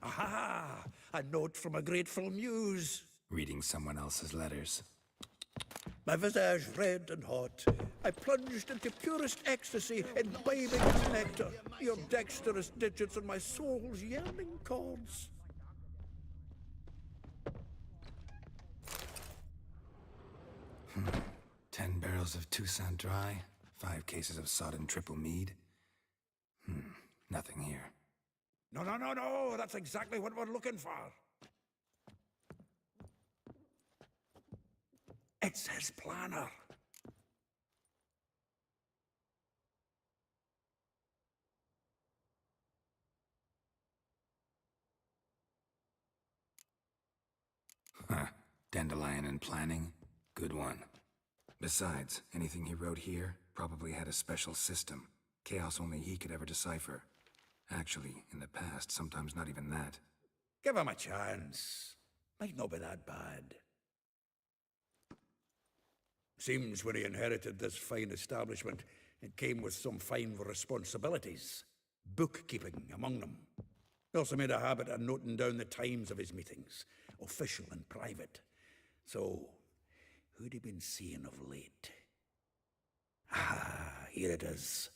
Aha! A note from a grateful muse. Reading someone else's letters. My visage red and hot, I plunged into purest ecstasy, imbibing its nectar, your dexterous digits on my soul's yearning chords. Hmm. 10 barrels of Toussaint Dry, 5 cases of sodden triple mead. Nothing here. No, that's exactly what we're looking for. It's his planner. Huh. Dandelion and planning? Good one. Besides, anything he wrote here probably had a special system. Chaos only he could ever decipher. Actually, in the past, sometimes not even that. Give him a chance. Might not be that bad. Seems when he inherited this fine establishment, it came with some fine responsibilities. Bookkeeping among them. He also made a habit of noting down the times of his meetings, official and private. So, who'd he been seeing of late? Ah, here it is.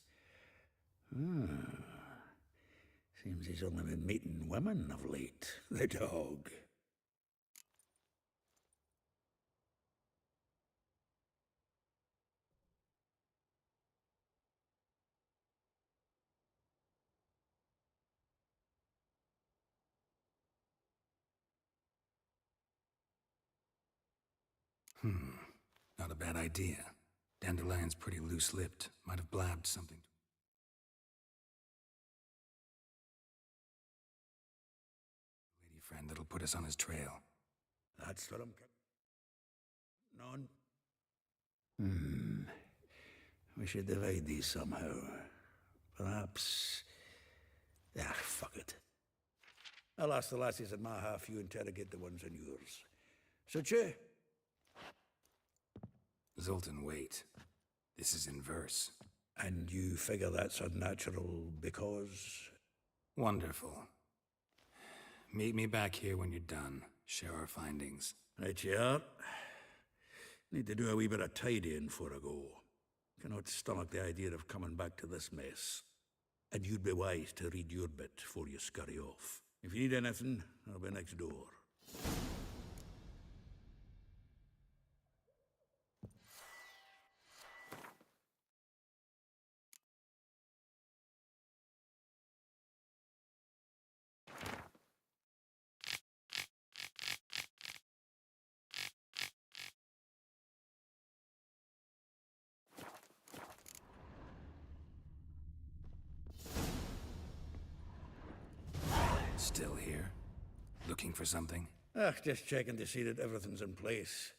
Seems he's only been meeting women of late, the dog. Not a bad idea. Dandelion's pretty loose-lipped. Might have blabbed something. Lady friend that'll put us on his trail. That's what I'm... None? We should divide these somehow. Perhaps... Ah, fuck it. I'll ask the lassies in my half, you interrogate the ones in yours. Suche? Zoltan, wait. This is in verse. And you figure that's unnatural because... Wonderful. Meet me back here when you're done. Share our findings. Right you are. Need to do a wee bit of tidying before I go. Cannot stomach the idea of coming back to this mess. And you'd be wise to read your bit before you scurry off. If you need anything, I'll be next door. Still here? Looking for something? Just checking to see that everything's in place.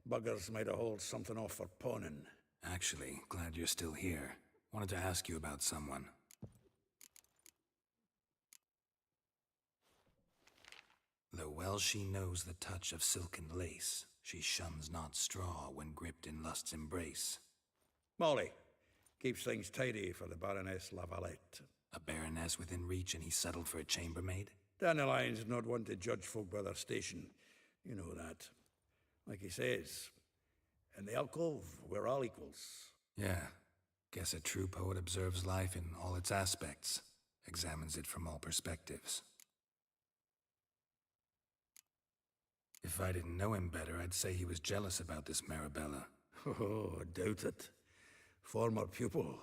Buggers might have hauled something off for pawning. Actually, glad you're still here. Wanted to ask you about someone. Though well she knows the touch of silken lace, she shuns not straw when gripped in lust's embrace. Molly, keeps things tidy for the Baroness Lavalette. A baroness within reach and he settled for a chambermaid? Dandelion's not one to judge folk by their station. You know that. Like he says, in the alcove, we're all equals. Yeah. Guess a true poet observes life in all its aspects, examines it from all perspectives. If I didn't know him better, I'd say he was jealous about this Marabella. Oh, I doubt it. Former pupil.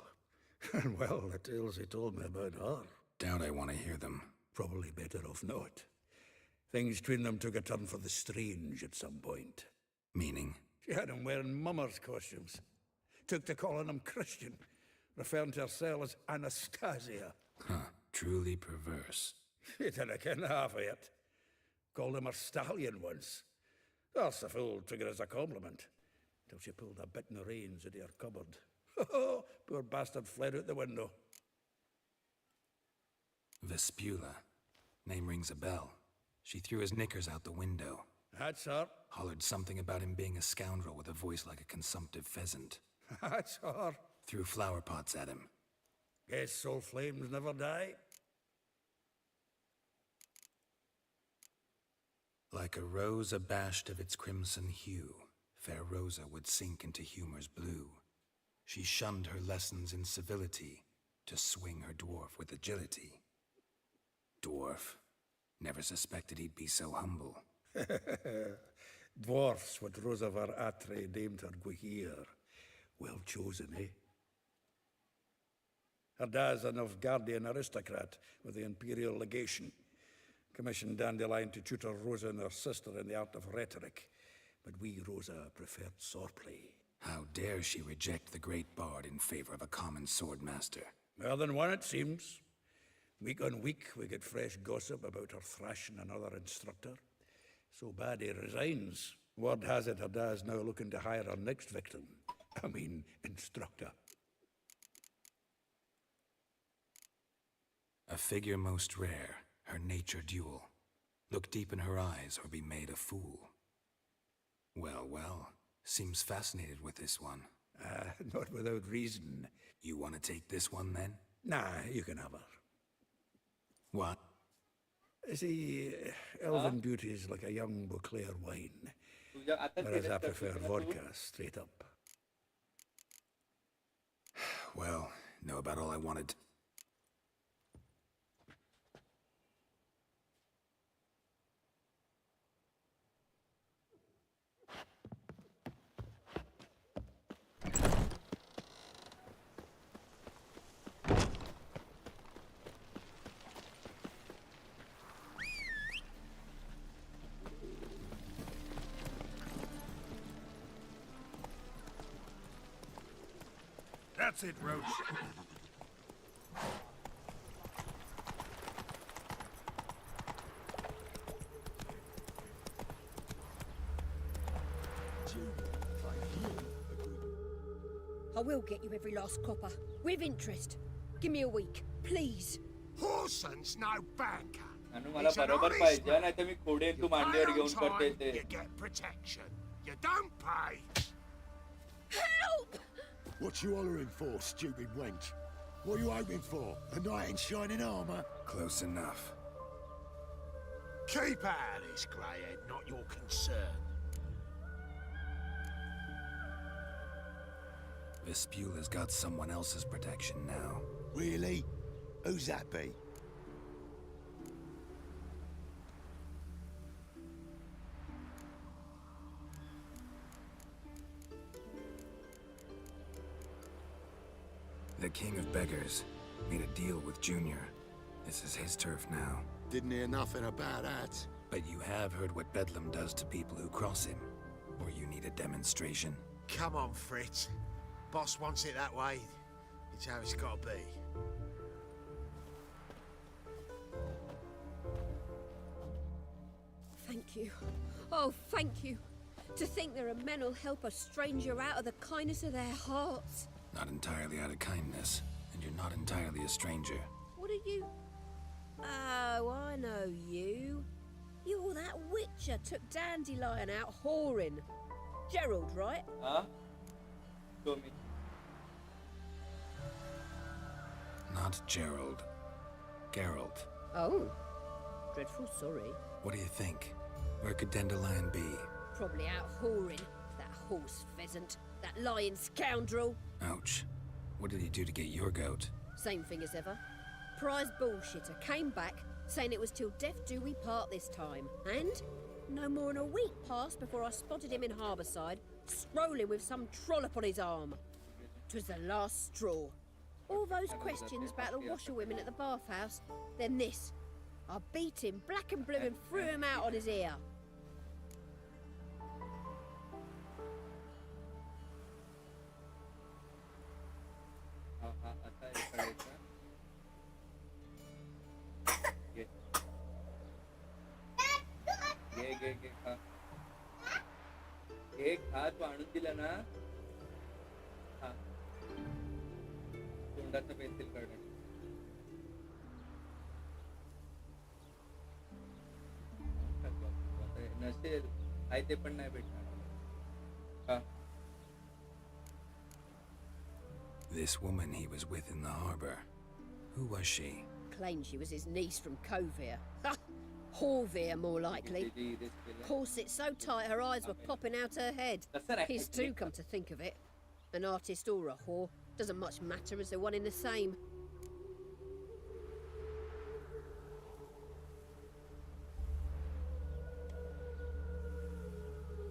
And well, the tales he told me about her. Doubt I want to hear them. Probably better off not. Things between them took a turn for the strange at some point. Meaning? She had him wearing mummers' costumes. Took to calling him Christian, referring to herself as Anastasia. Huh, truly perverse. He didn't ken half of it. Called him her stallion once. That's the fool took it as a compliment. Till she pulled a bit in the reins into her cupboard. Oh, poor bastard fled out the window. Vespula. Name rings a bell. She threw his knickers out the window. That's her. Hollered something about him being a scoundrel with a voice like a consumptive pheasant. That's her. Threw flower pots at him. Guess soul flames never die. Like a rose abashed of its crimson hue, fair Rosa would sink into humor's blue. She shunned her lessons in civility to swing her dwarf with agility. Dwarf. Never suspected he'd be so humble. Dwarfs what Rosa var Atre named her Guihir. Well chosen, eh? Her dad's a Novgardian aristocrat with the Imperial Legation. Commissioned Dandelion to tutor Rosa and her sister in the art of rhetoric. But we, Rosa, preferred swordplay. How dare she reject the great bard in favor of a common swordmaster? More than one, it seems. Week on week, we get fresh gossip about her thrashing another instructor. So bad he resigns. Word has it her dad's now looking to hire her next victim. I mean, instructor. A figure most rare, her nature dual. Look deep in her eyes or be made a fool. Well, well, seems fascinated with this one. Not without reason. You want to take this one then? Nah, you can have her. What? See, elven beauty is like a young Beauclair wine. Whereas I prefer vodka, straight up. Well, know about all I wanted. That's it, Roach. I will get you every last copper, with interest. Give me a week, please. Horson's no banker. अनु मला He's an बरोबर honest पाहिजे man. नाही तर मी खोडेन तू You pay मांडीवर on घेऊन time, करते ते you get protection. You don't pay. Help! What you hollering for, stupid wench? What are you hoping for? A knight in shining armor? Close enough. Keep out of this, greyhead, not your concern. Vespula's got someone else's protection now. Really? Who's that be? The King of Beggars made a deal with Junior. This is his turf now. Didn't hear nothing about that. But you have heard what Bedlam does to people who cross him. Or you need a demonstration? Come on, Fritz. Boss wants it that way. It's how it's got to be. Thank you. Oh, thank you. To think there are men who'll help a stranger out of the kindness of their hearts. Not entirely out of kindness, and you're not entirely a stranger. What are you? Oh, I know you. You're that witcher took Dandelion out whoring. Gerald, right? Huh? Show me. Not Gerald. Geralt. Oh. Dreadful sorry. What do you think? Where could Dandelion be? Probably out whoring. That horse pheasant. That lying scoundrel. Ouch. What did he do to get your goat? Same thing as ever. Prize bullshitter came back, saying it was till death do we part this time. And no more than a week passed before I spotted him in Harbourside, strolling with some trollop on his arm. 'Twas the last straw. All those questions about the washerwomen at the bathhouse, then this. I beat him black and blue and threw him out on his ear. घे खा तू आणून दिला ना खा तोंडाचं pencil काढून नसेल आहे ते पण नाही भेटणार खा This woman he was with in the harbor. Who was she? Claimed she was his niece from Kovir. Ha! Horvir, more likely. Corset so tight her eyes were popping out her head. His too, come to think of it. An artist or a whore. Doesn't much matter as they're one in the same.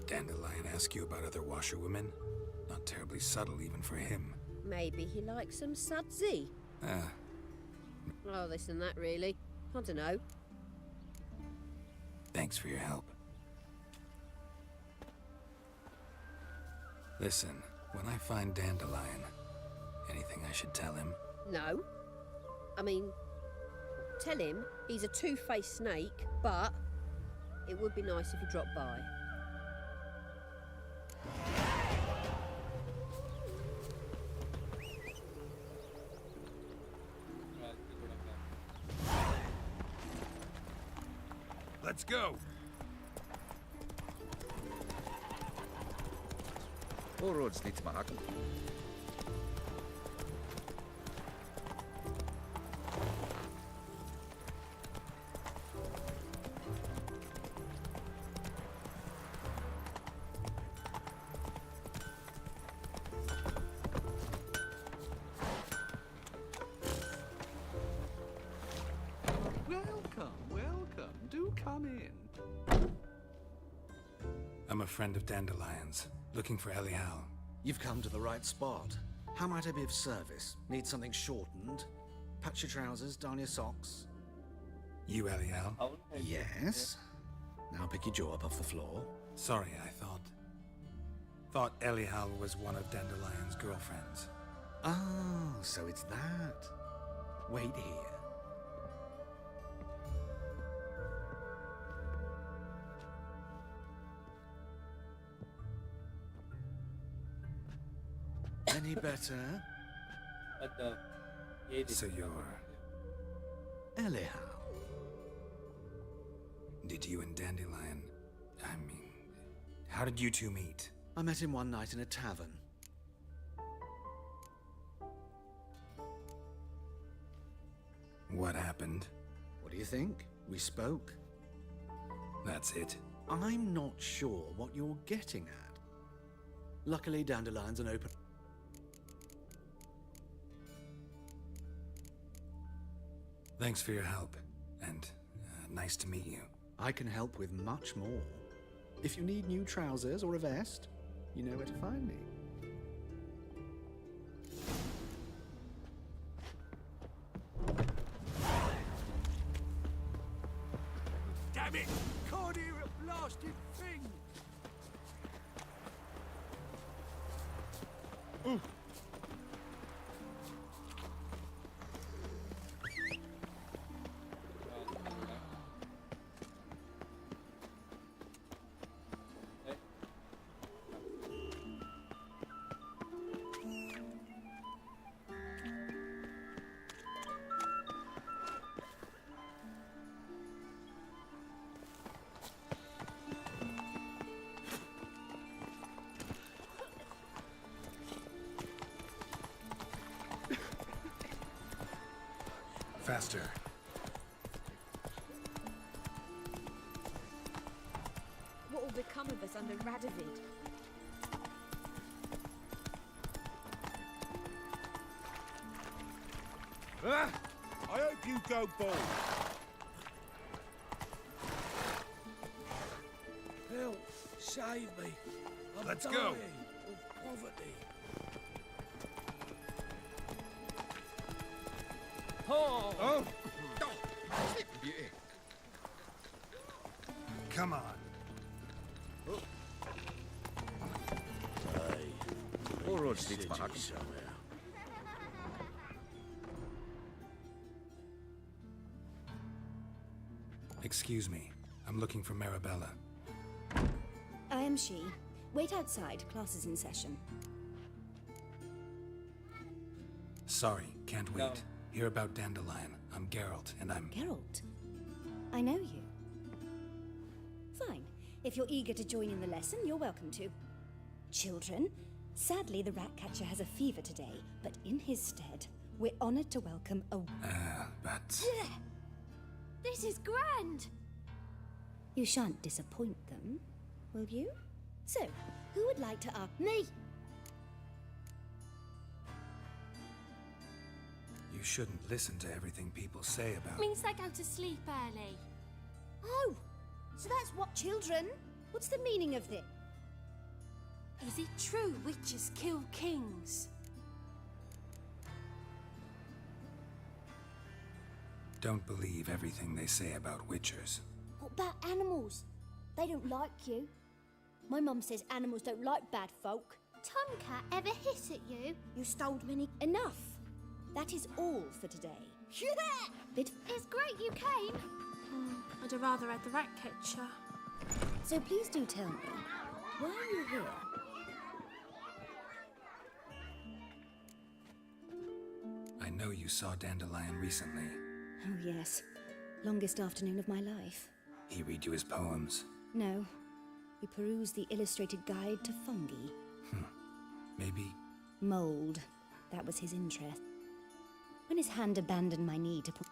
Dandelion ask you about other washerwomen? Not terribly subtle even for him. Maybe he likes some sudsy. Oh, this and that, really. I don't know. Thanks for your help. Listen, when I find Dandelion, anything I should tell him? No. I mean, tell him he's a two-faced snake, but it would be nice if he dropped by. Let's go. All roads lead to Manhattan. Welcome. Do come in. I'm a friend of Dandelion's, looking for Elial. You've come to the right spot. How might I be of service? Need something shortened? Patch your trousers, darn your socks. You, Elial? Yes. Now pick your jaw up off the floor. Sorry, I thought Elial was one of Dandelion's girlfriends. Oh, so it's that. Wait here. Any better? So you're... Anyhow. Did you and Dandelion... I mean... How did you two meet? I met him one night in a tavern. What happened? What do you think? We spoke. That's it? I'm not sure what you're getting at. Luckily, Dandelion's an open... Thanks for your help, and nice to meet you. I can help with much more. If you need new trousers or a vest, you know where to find me. Damn it! Can't hear a blasted thing! Ooh. Faster. What will become of us under Radovid? Ah! I hope you go bald. Help! Save me! I'm Let's dying go. of poverty. Oh! Come on. Alright, steht back. Excuse me. I'm looking for Marabella. I am she. Wait outside. Class is in session. Sorry, can't wait. Hear about Dandelion. I'm Geralt, and I'm... Geralt? I know you. Fine. If you're eager to join in the lesson, you're welcome to. Children, sadly the Ratcatcher has a fever today, but in his stead, we're honored to welcome a... but... This is grand! You shan't disappoint them, will you? So, who would like to ask... Me! You shouldn't listen to everything people say about... Means they go to sleep early. Oh! So that's what children? What's the meaning of this? Is it true witches kill kings? Don't believe everything they say about witchers. What about animals? They don't like you. My mum says animals don't like bad folk. Tomcat ever hiss at you? You stole many... Enough! That is all for today. Bit... It's great you came. I'd have rather had the Ratcatcher. So please do tell me, why are you here? I know you saw Dandelion recently. Oh yes. Longest afternoon of my life. He read you his poems. No. We perused the illustrated guide to fungi. Maybe... Mold. That was his interest. When his hand abandoned my need to put...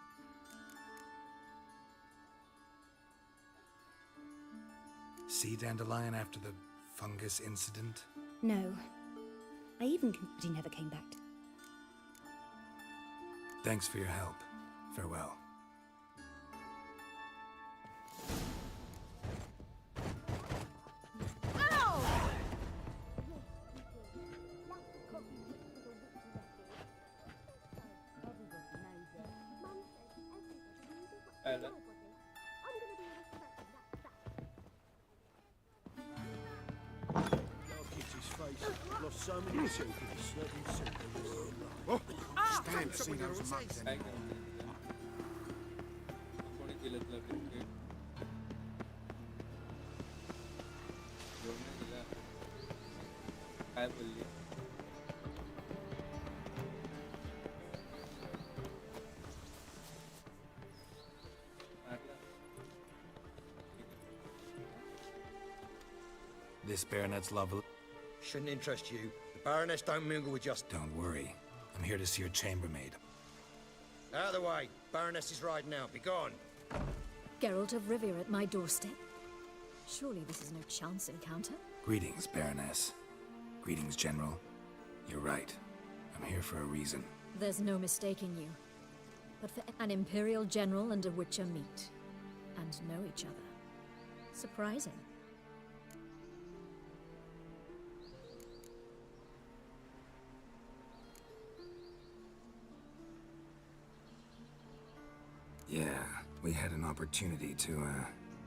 See Dandelion after the fungus incident? No. I even he never came back. Thanks for your help. Farewell. Hello. Kitty's face lost so many tokens, certain symbols. Oh, Ah, stand to see those mugs काय anymore. कोणी दिलं तुला biscuit जेवण दिला काय बोलली This baronet's lovely. Shouldn't interest you. The Baroness don't mingle with just... Don't worry. I'm here to see your chambermaid. Out of the way. Baroness is riding out. Be gone. Geralt of Rivia at my doorstep. Surely this is no chance encounter. Greetings, Baroness. Greetings, General. You're right. I'm here for a reason. There's no mistaking you. But for an Imperial General and a Witcher meet. And know each other. Surprising. Yeah, we had an opportunity to,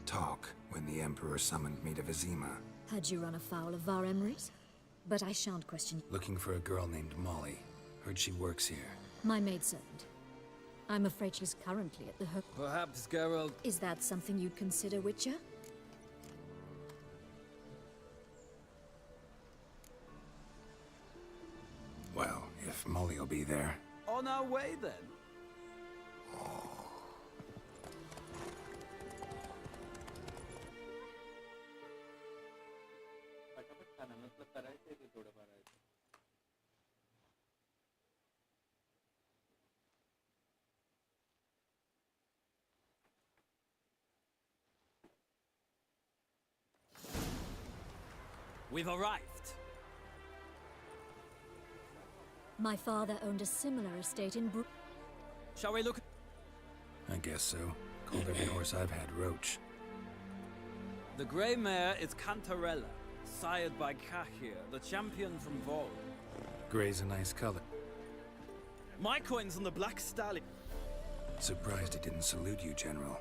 talk when the Emperor summoned me to Vizima. Had you run afoul of Var Emrys? But I shan't question you. Looking for a girl named Molly. Heard she works here. My maidservant. I'm afraid she's currently at the Perhaps, Geralt... Is that something you'd consider, Witcher? Well, if Molly'll be there. On our way, then. We've arrived. My father owned a similar estate in Shall we look? I guess so. Called every horse I've had Roach. The grey mare is Cantarella, sired by Kahir, the champion from Vol. Gray's a nice color. My coin's on the black stallion. Surprised he didn't salute you, General.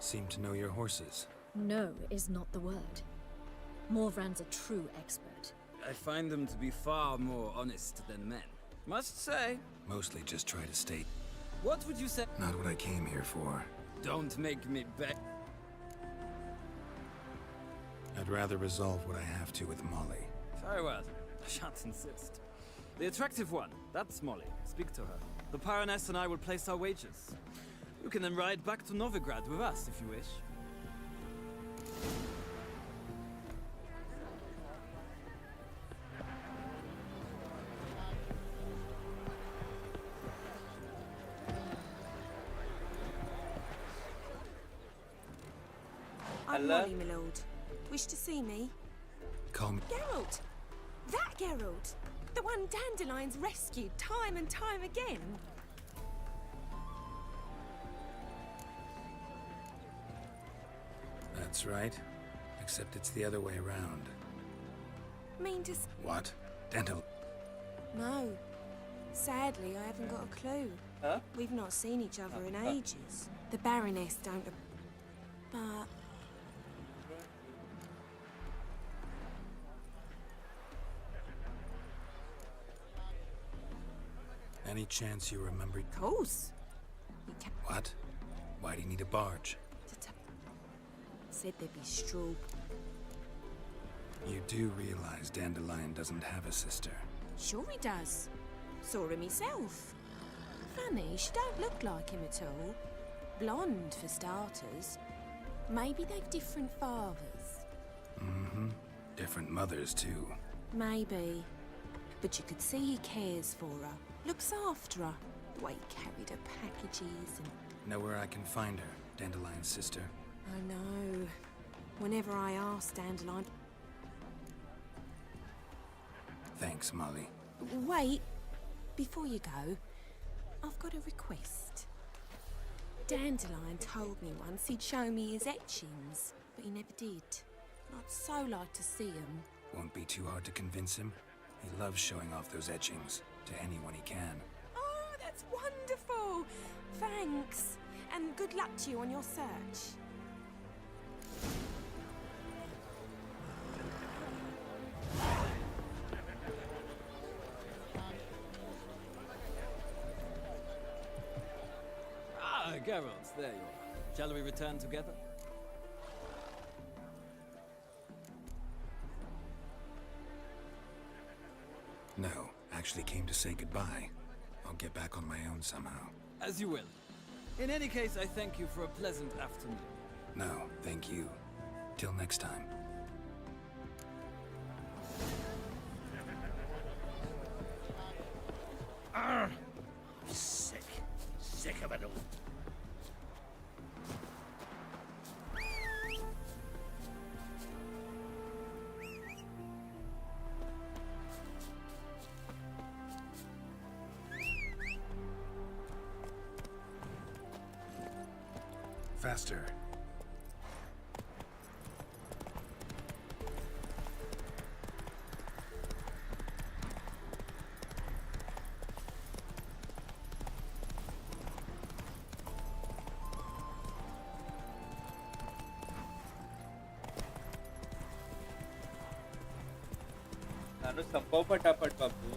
Seem to know your horses. No is not the word. Morvran's a true expert. I find them to be far more honest than men. Must say. Mostly just try to stay. What would you say? Not what I came here for. Don't make me beg. I'd rather resolve what I have to with Molly. Very well. I shan't insist. The attractive one, that's Molly. Speak to her. The Baroness and I will place our wagers. You can then ride back to Novigrad with us if you wish. I'm Molly, my lord. Wish to see me? Call me. Geralt! That Geralt! The one Dandelion's rescued time and time again. That's right. Except it's the other way around. Mean to What? Dental. No. Sadly, I haven't got a clue. Huh? We've not seen each other in ages. The Baroness don't... But... Any chance you remember? Of course. You can What? Why do you need a barge? said there'd be straw. You do realize Dandelion doesn't have a sister. Sure he does. Saw him myself. Funny, she don't look like him at all. Blonde, for starters. Maybe they've different fathers. Mm-hmm. Different mothers, too. Maybe. But you could see he cares for her. Looks after her. The way he carried her packages and... Know where I can find her, Dandelion's sister? I know. Whenever I ask Dandelion... Thanks, Molly. Wait. Before you go, I've got a request. Dandelion told me once he'd show me his etchings, but he never did. I'd so like to see them. Won't be too hard to convince him. He loves showing off those etchings to anyone he can. Oh, that's wonderful! Thanks. And good luck to you on your search. Geralt, there you are. Shall we return together? No, actually came to say goodbye. I'll get back on my own somehow. As you will. In any case, I thank you for a pleasant afternoon. No, thank you. Till next time. I'm sick. Sick of it all. Faster. नानो संपव फटाफट बाबू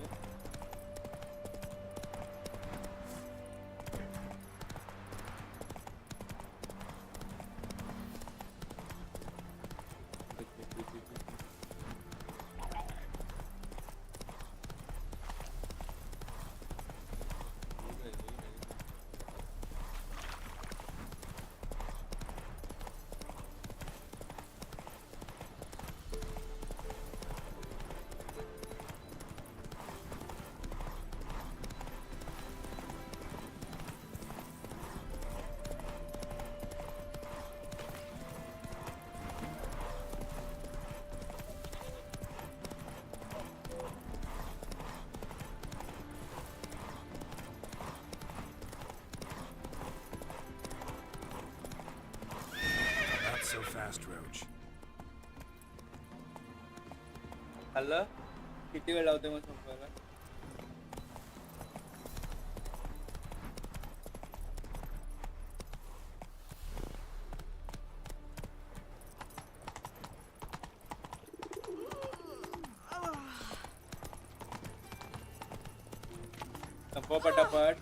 So fast, Roach. हल्ला किती वेळ लावते मग संपवायला संपव फटाफट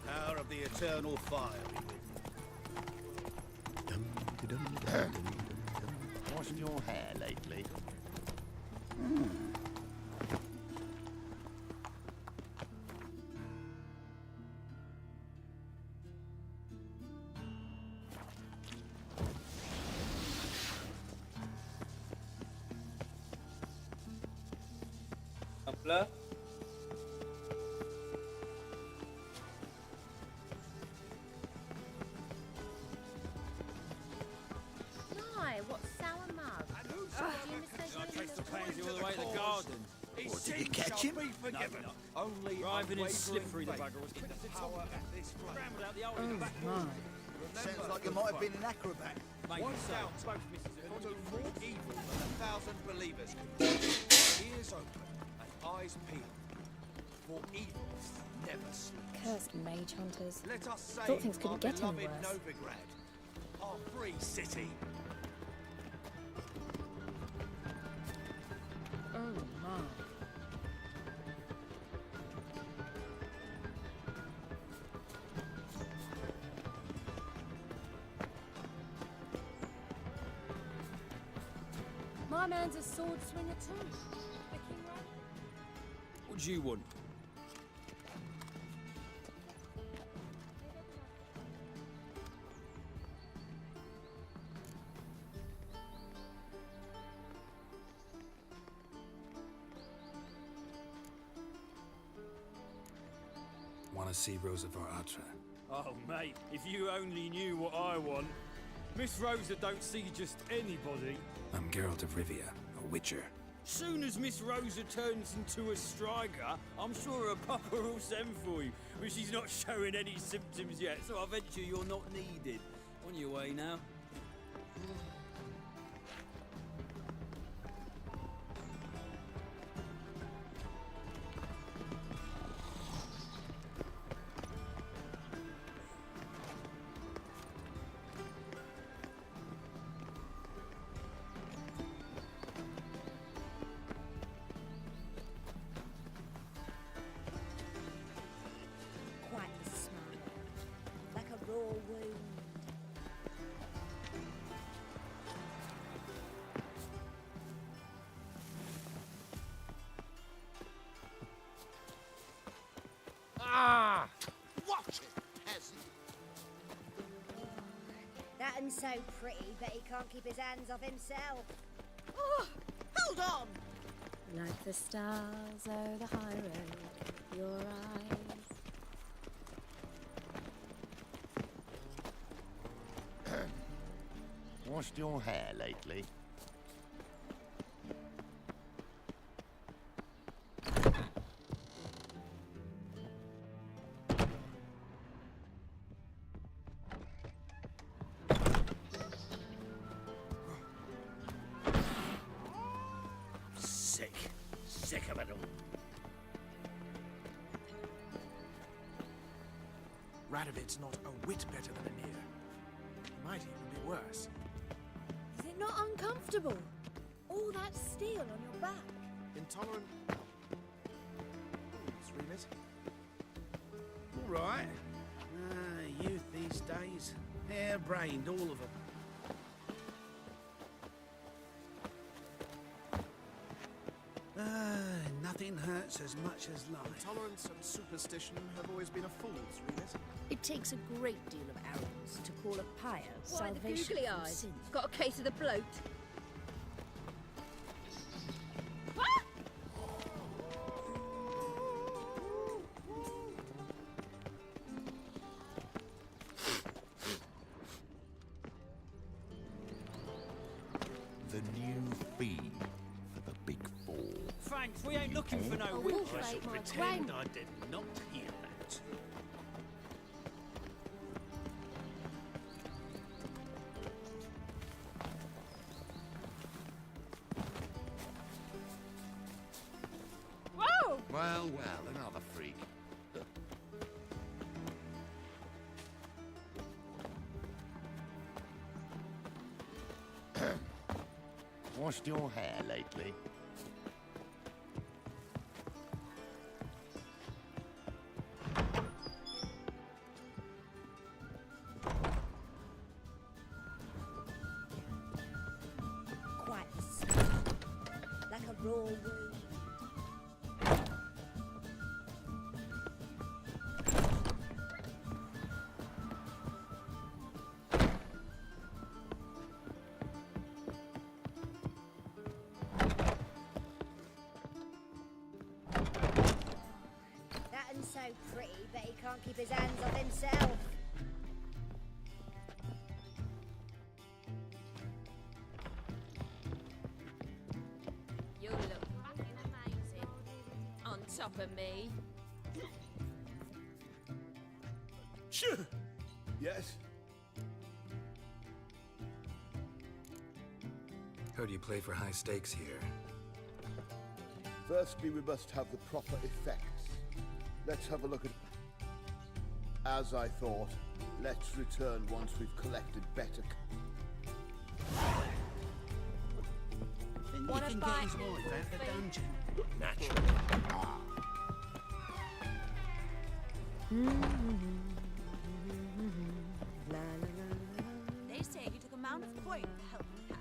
Power of the eternal fire be with you. Washed your hair lately? संपलं My, what sour mug. Did you mistake me Takes the pansy all the way to the garden. What, did you catch him? Only Driving in slippery, the bugger was quick as a power tomcat. of this flame. Scrambled out the hole in the back. Sounds like you might have been an acrobat. Mate, One so, down both misses will are do gone. more evil than 1,000 believers can do. Ears open and eyes peeled. For evils never sleep. Cursed mage hunters. Let us save Thought things our couldn't get any beloved worse. Novigrad, our free city. Oh my. My man's a sword swinger too. Looking right. What do you want? Want to see Rosa Atra? Oh, mate, if you only knew what I want. Miss Rosa don't see just anybody. I'm Geralt of Rivia, a witcher. Soon as Miss Rosa turns into a striker, I'm sure her papa will send for you. But she's not showing any symptoms yet, so I venture you're not needed. On your way now. That one's so pretty, but he can't keep his hands off himself. Oh, hold on! Like the stars o'er the high road, your eyes. Washed your hair lately? Sick of it all. Radovid's not a whit better than Anir. He might even be worse. Is it not uncomfortable? All that steel on your back. Intolerant. Read it. All right. Youth these days. Hair-brained, all of them. Nothing hurts as much as life. Intolerance and superstition have always been a fool's, read it. It takes a great deal of arrogance to call a pyre Why, the salvation googly from eyes? sin. Got a case of the bloat. The new fee for the Big Four. Thanks, we ain't looking for no I witches. shall pretend I did not hear that. Whoa! Well, another freak. Washed your hair lately? Quite the smell. Like a raw wound. That one's so pretty, but he can't keep his hands off himself. You look fucking amazing. On top of me. Sure. Yes. Heard you play for high stakes here. Firstly, we must have the proper effects. Let's have a look at... As I thought, let's return once we've collected better... Then you Wanna can bite get his me, wife out the Wolfie? dungeon. Naturally. They say you took a mount of coin to help me catch.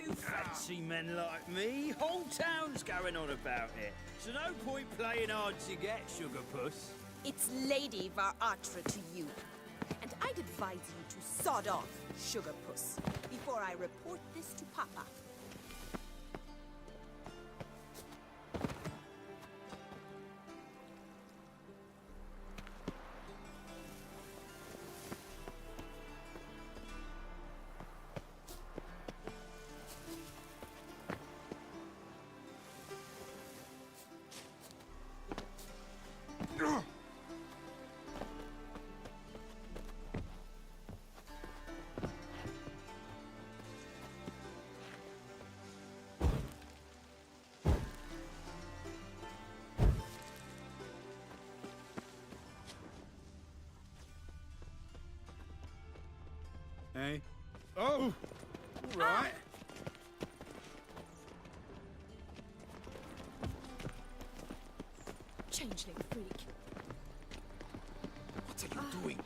You fancy men like me? Whole town's going on about it. So no point playing hard to get, sugar puss. It's Lady Varatra to you. And I'd advise you to sod off, sugar puss, before I report this to Papa. Hey? Oh! All right. Changeling freak. What are you doing?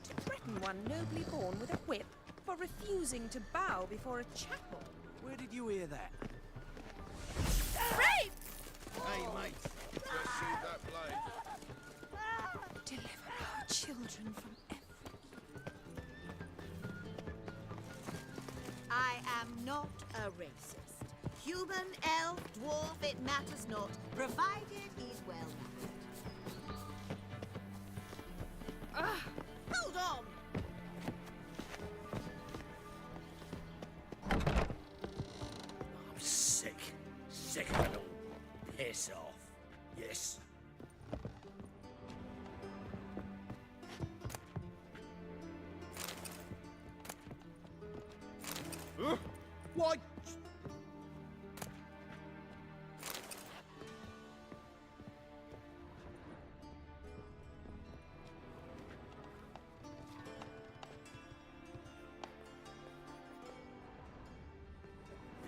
To threaten one nobly born with a whip for refusing to bow before a chapel. Where did you hear that? Rape! Hey, mate. Just shoot that blade. Deliver our children from I am not a racist. Human, elf, dwarf, it matters not, provided he's well mannered. Hold on! I'm sick. Sick of it all. Piss off. Yes. Why?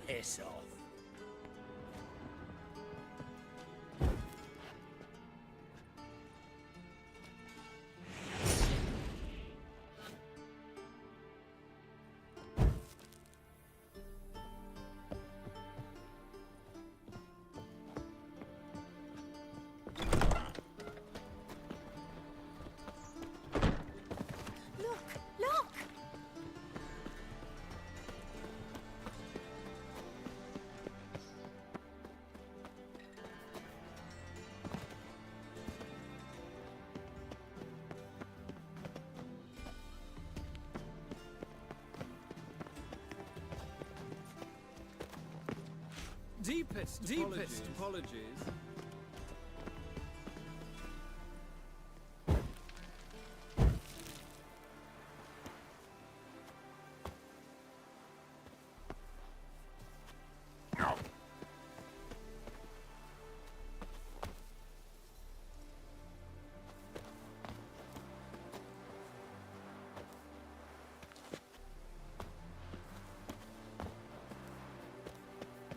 Piss off. Look! Look! Deepest apologies.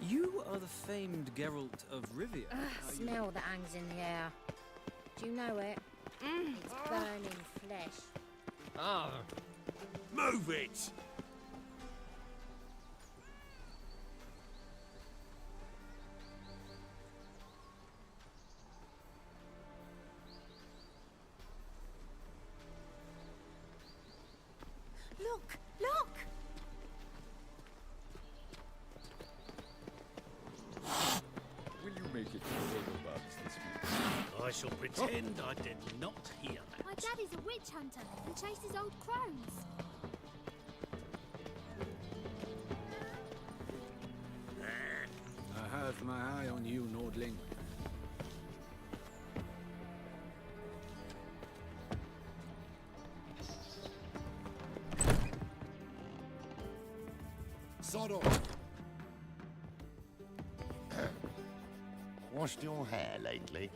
You are the famed Geralt of Rivia. Smell that hangs in the air. Do you know it? It's burning flesh. Move it! Look! Look! Will you make it to Overbugs this week? I shall pretend I did not hear that. My daddy's a witch hunter and chases old crones. I have my eye on you, Nordling. Sod off! Washed your hair lately?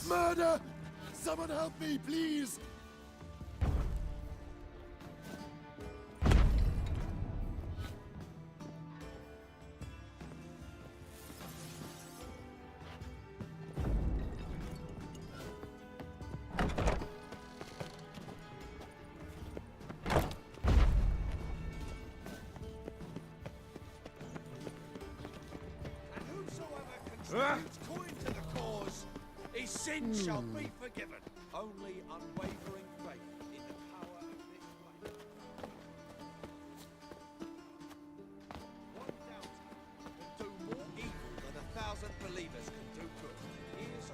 Murder! Someone help me, please! Contributes coin to the cause, his sins shall be forgiven. Only unwavering faith in the power of this flame. One doubter can do more evil than 1,000 believers can do good. Here's a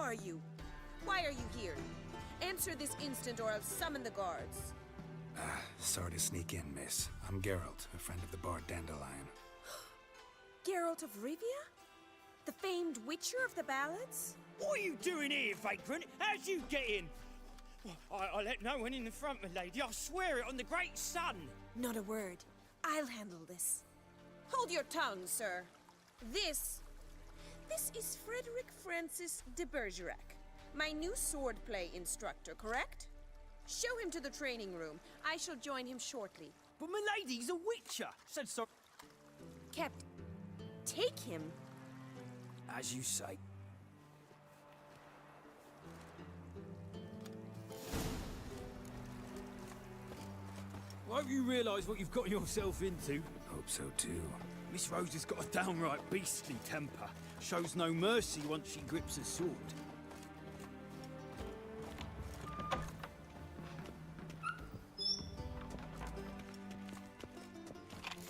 are you? Why are you here? Answer this instant or I'll summon the guards. Sorry to sneak in, miss. I'm Geralt, a friend of the bard Dandelion. Geralt of Rivia? The famed Witcher of the ballads? What are you doing here, vagrant? How'd you get in? I let no one in the front, my lady. I swear it on the great sun. Not a word. I'll handle this. Hold your tongue, sir. This is Frederick Francis de Bergerac, my new swordplay instructor, correct? Show him to the training room. I shall join him shortly. But my lady's a witcher. Said so. Captain, take him. As you say. I hope you realise what you've got yourself into. Hope so too. Miss Rose has got a downright beastly temper. Shows no mercy once she grips a sword.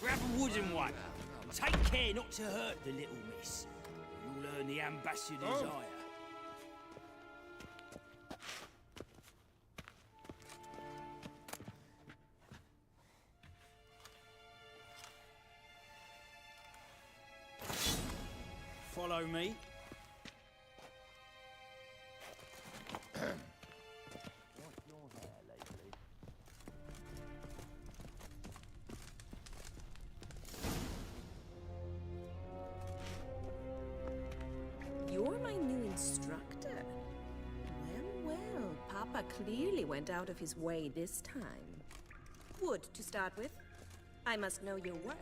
Grab a wooden one. Take care not to hurt the little miss. You'll earn the ambassador's ire. Follow me. You're my new instructor. Well, Papa clearly went out of his way this time. Wood, to start with. I must know your worth.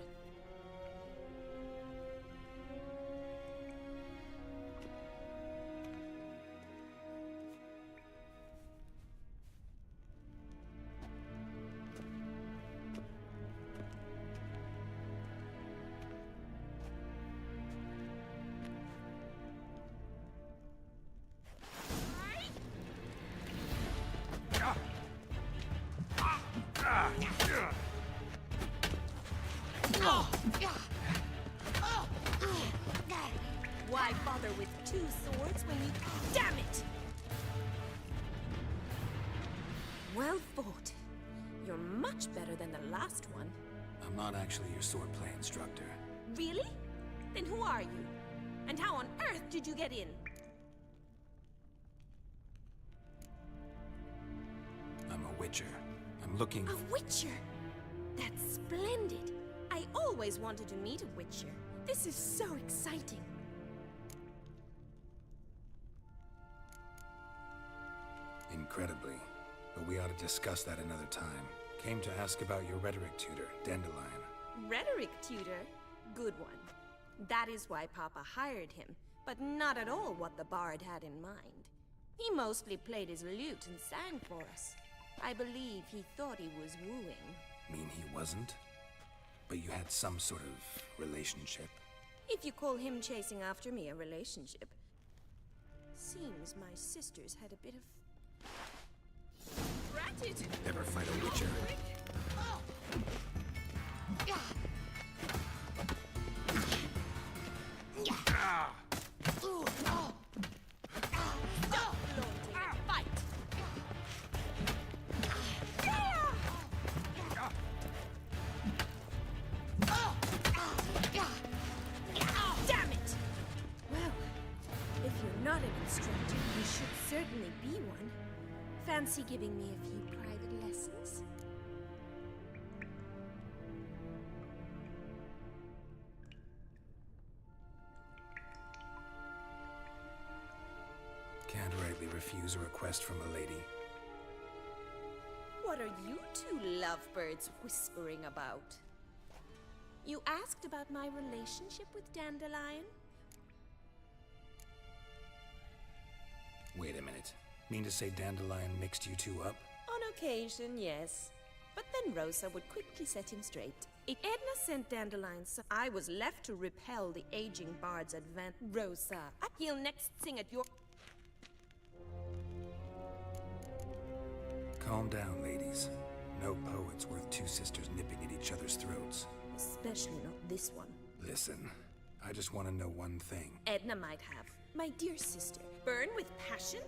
Why bother with two swords when you... Damn it! Well fought. You're much better than the last one. I'm not actually your swordplay instructor. Really? Then who are you? And how on earth did you get in? I'm a witcher. I'm looking... A witcher? That's splendid. I always wanted to meet a witcher. This is so exciting. Incredibly. But we ought to discuss that another time. Came to ask about your rhetoric tutor, Dandelion. Rhetoric tutor? Good one. That is why Papa hired him, but not at all what the bard had in mind. He mostly played his lute and sang for us. I believe he thought he was wooing. Mean he wasn't? But you had some sort of relationship? If you call him chasing after me a relationship. Seems my sisters had a bit of... Ratted! Never fight a witcher. Stop, Lord! Fight! Damn it! Well, if you're not an instructor, you should certainly be one. Fancy giving me a few private lessons? Can't rightly refuse a request from a lady. What are you two lovebirds whispering about? You asked about my relationship with Dandelion? Wait a minute. Mean to say Dandelion mixed you two up? On occasion, yes. But then Rosa would quickly set him straight. Edna sent Dandelion, so I was left to repel the aging bard's advance. Rosa, he'll next sing at your... Calm down, ladies. No poet's worth two sisters nipping at each other's throats. Especially not this one. Listen, I just want to know one thing. Edna might have. My dear sister, burn with passion?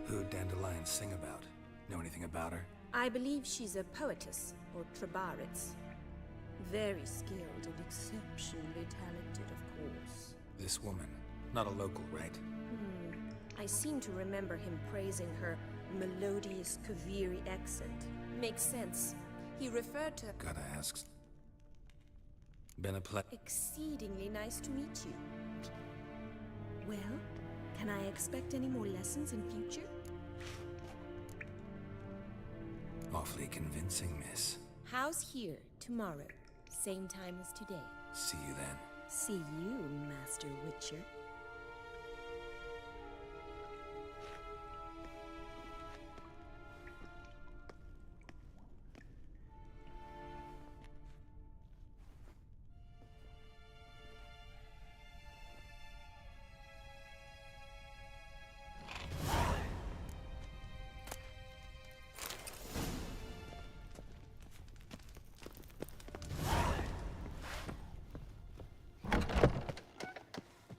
Who'd Dandelion sing about? Know anything about her? I believe she's a poetess, or trabaritz. Very skilled and exceptionally talented, of course. This woman. Not a local, right? I seem to remember him praising her melodious Kaviri accent. Makes sense. He referred to... Gotta ask. Been a ple... Exceedingly nice to meet you. Well, can I expect any more lessons in future? Awfully convincing, miss. How's here, tomorrow? Same time as today. See you then. See you, Master Witcher.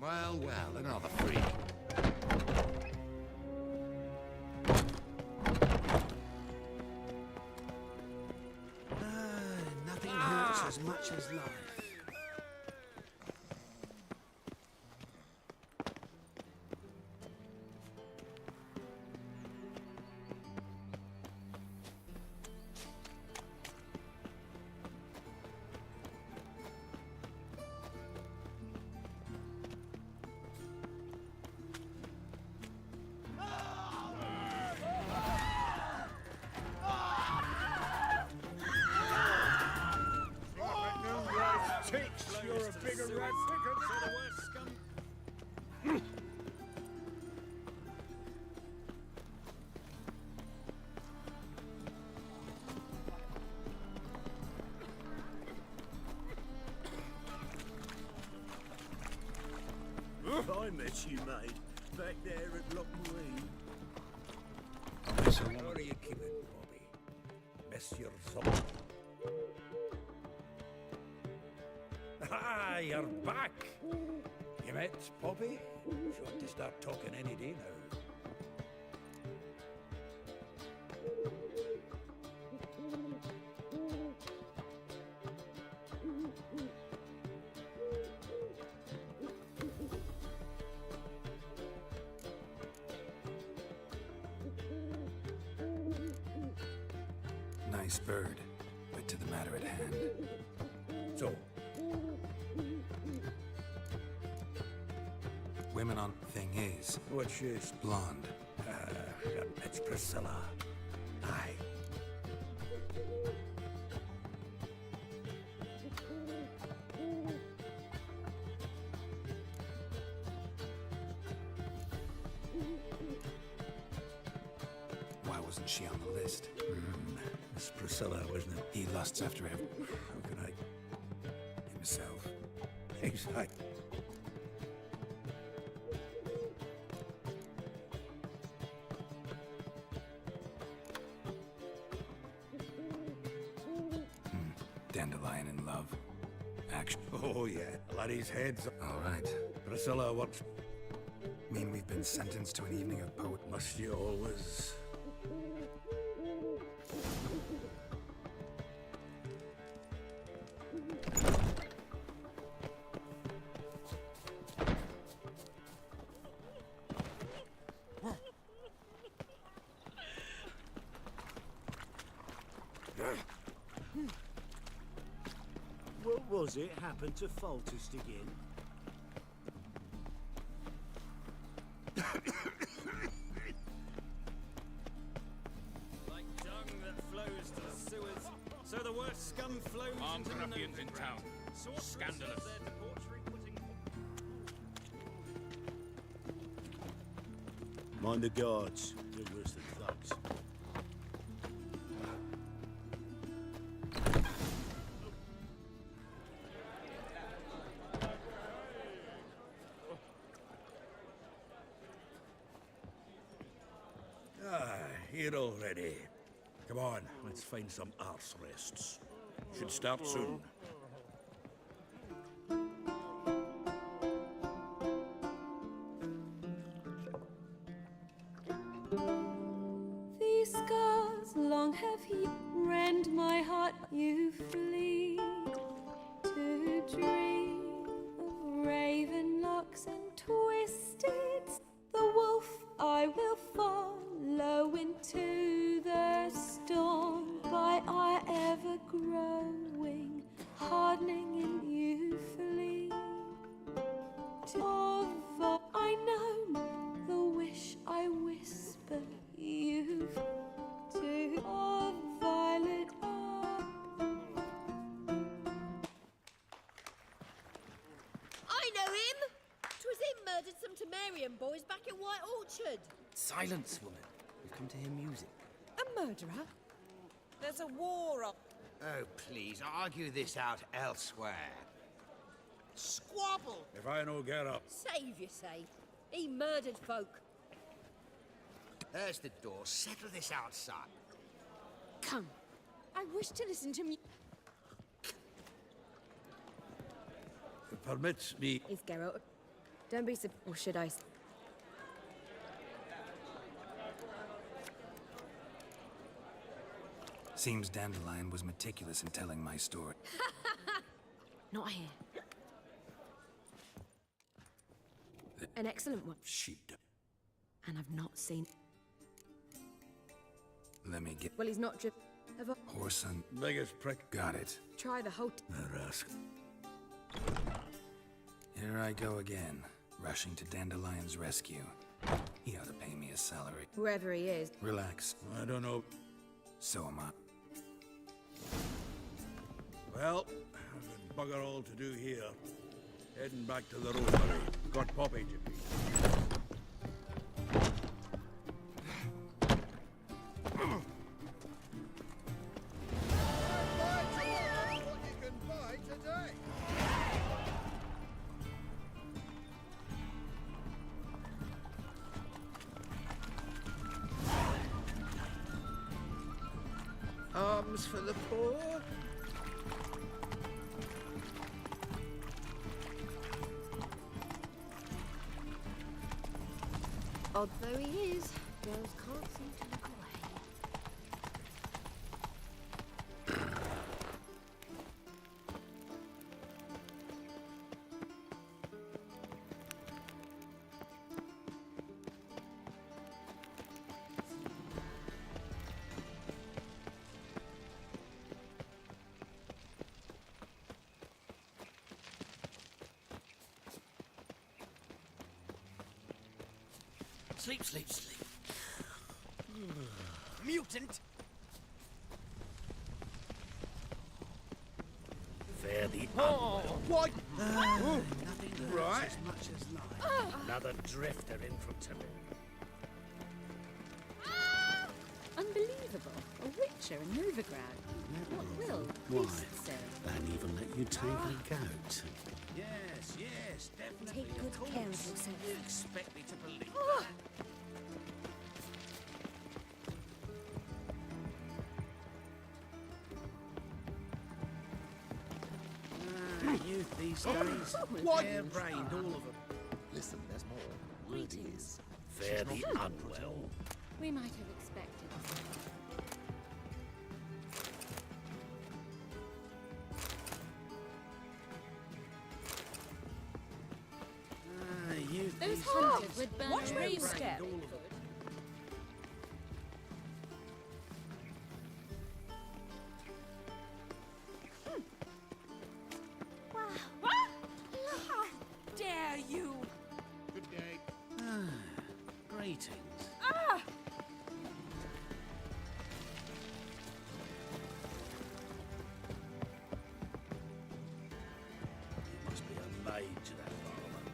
Well, well, another freak. Nothing hurts as much as life. You're a bigger rat picker than the worst scum. I met you, mate, back there at Loch Marine. So how are you keeping, Bobby? Miss your soul. Ah, you're back. You met Poppy? She ought to start talking any day now. Nice bird, but to the matter at hand. So, women on... Thing is... What's she's? Blonde. It's Priscilla. Aye. Why wasn't she on the list? It's Priscilla, wasn't it? He lusts after her. How can I... Himself. Exactly. Dandelion in love. Action. Oh, yeah. Laddie's heads. All right. Priscilla, what's... Mean we've been sentenced to an evening of poet... Must you always... What was it happened to Foltest again? Like dung that flows to the sewers, so the worst scum flows Armed into the ruffians in Novigrad. town. Sorcerers Scandalous. of their debauchery putting... Mind the guards. They're worse than thugs. Ah, here already. Come on, let's find some arse rests. Should start soon. These scars long have you rend my heart, you flee to dream of raven locks and twisted. The wolf I will follow into the storm by our ever growing, hardening in you flee. I know the wish I whisper you to a violet eye. I know him! 'Twas him murdered some Temerian boys back in White Orchard. Silence, woman. We've come to hear music. A murderer? There's a war on. Oh, please, argue this out elsewhere. Squabble! If I no get up. Save you say. He murdered folk. There's the door. Settle this outside. Come. I wish to listen to me. Permits me. Is Geralt. Don't be so. Or should I? Seems Dandelion was meticulous in telling my story. Not here. An excellent one. Sheep. And I've not seen. Let me get. Well, he's not drip. Have a Horse and. Biggest prick. Got it. try the whole. Here I go again, rushing to Dandelion's rescue. He ought to pay me a salary. Whoever he is. Relax. I don't know. So am I. Well, I've got bugger all to do here. Heading back to the rosemary. Got Poppy to be. Arms for the poor. Odd though he is, girls can't seem to look away. Sleep, sleep, sleep. Mutant! Fare thee What? Nothing Right. as much as life. Another drifter in from Timor. Unbelievable. A witcher in Novigrad. What will? Why? Priest, sir. They even let you take a goat. Yes, yes, definitely. Take good care of yourself. You expect me to believe Oh. Youth these days, What? hair-brained, all of them. Listen, there's more. Word is. Fare thee unwell. We might have expected. Youth Those these hunters days, with hair-brained, burning all step. of them. How dare you! Good day. Greetings. Ah! You must be a maid to that farmer.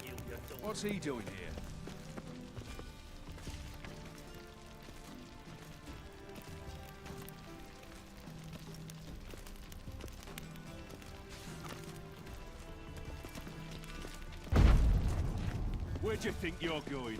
You, your daughter. What's he doing here? Where do you think you're going?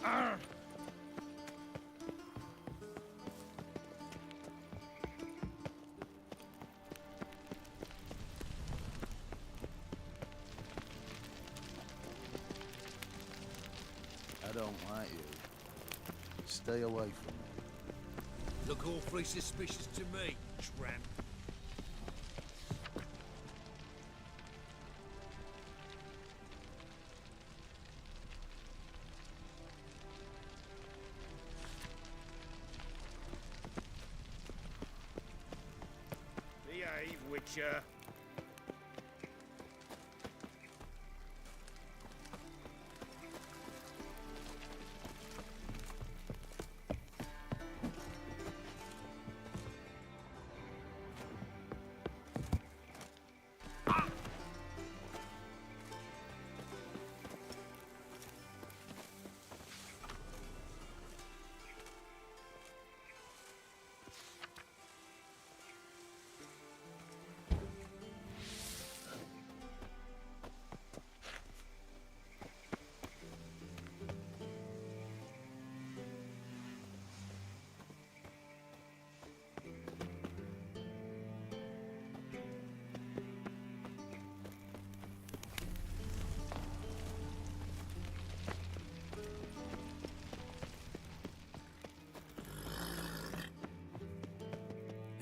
I don't like you. Stay away from me. Look awfully suspicious to me, tramp. Behave, Witcher.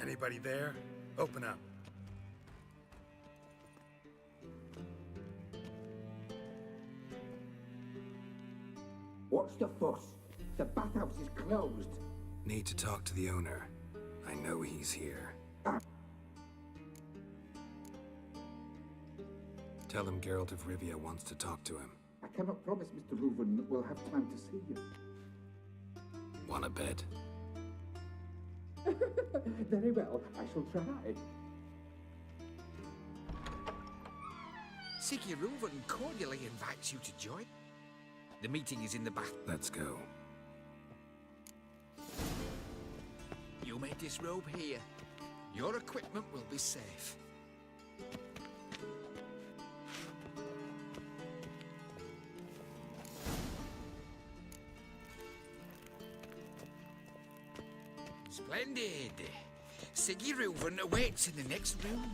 Anybody there? Open up. What's the fuss? The bathhouse is closed. Need to talk to the owner. I know he's here. Tell him Geralt of Rivia wants to talk to him. I cannot promise Mr. Reuven will have time to see you. Want a bed? Very well, I shall try. Siggy Reuven cordially invites you to join. The meeting is in the bath. Let's go. You may disrobe here. Your equipment will be safe. Splendid. Siggy Reuven awaits in the next room.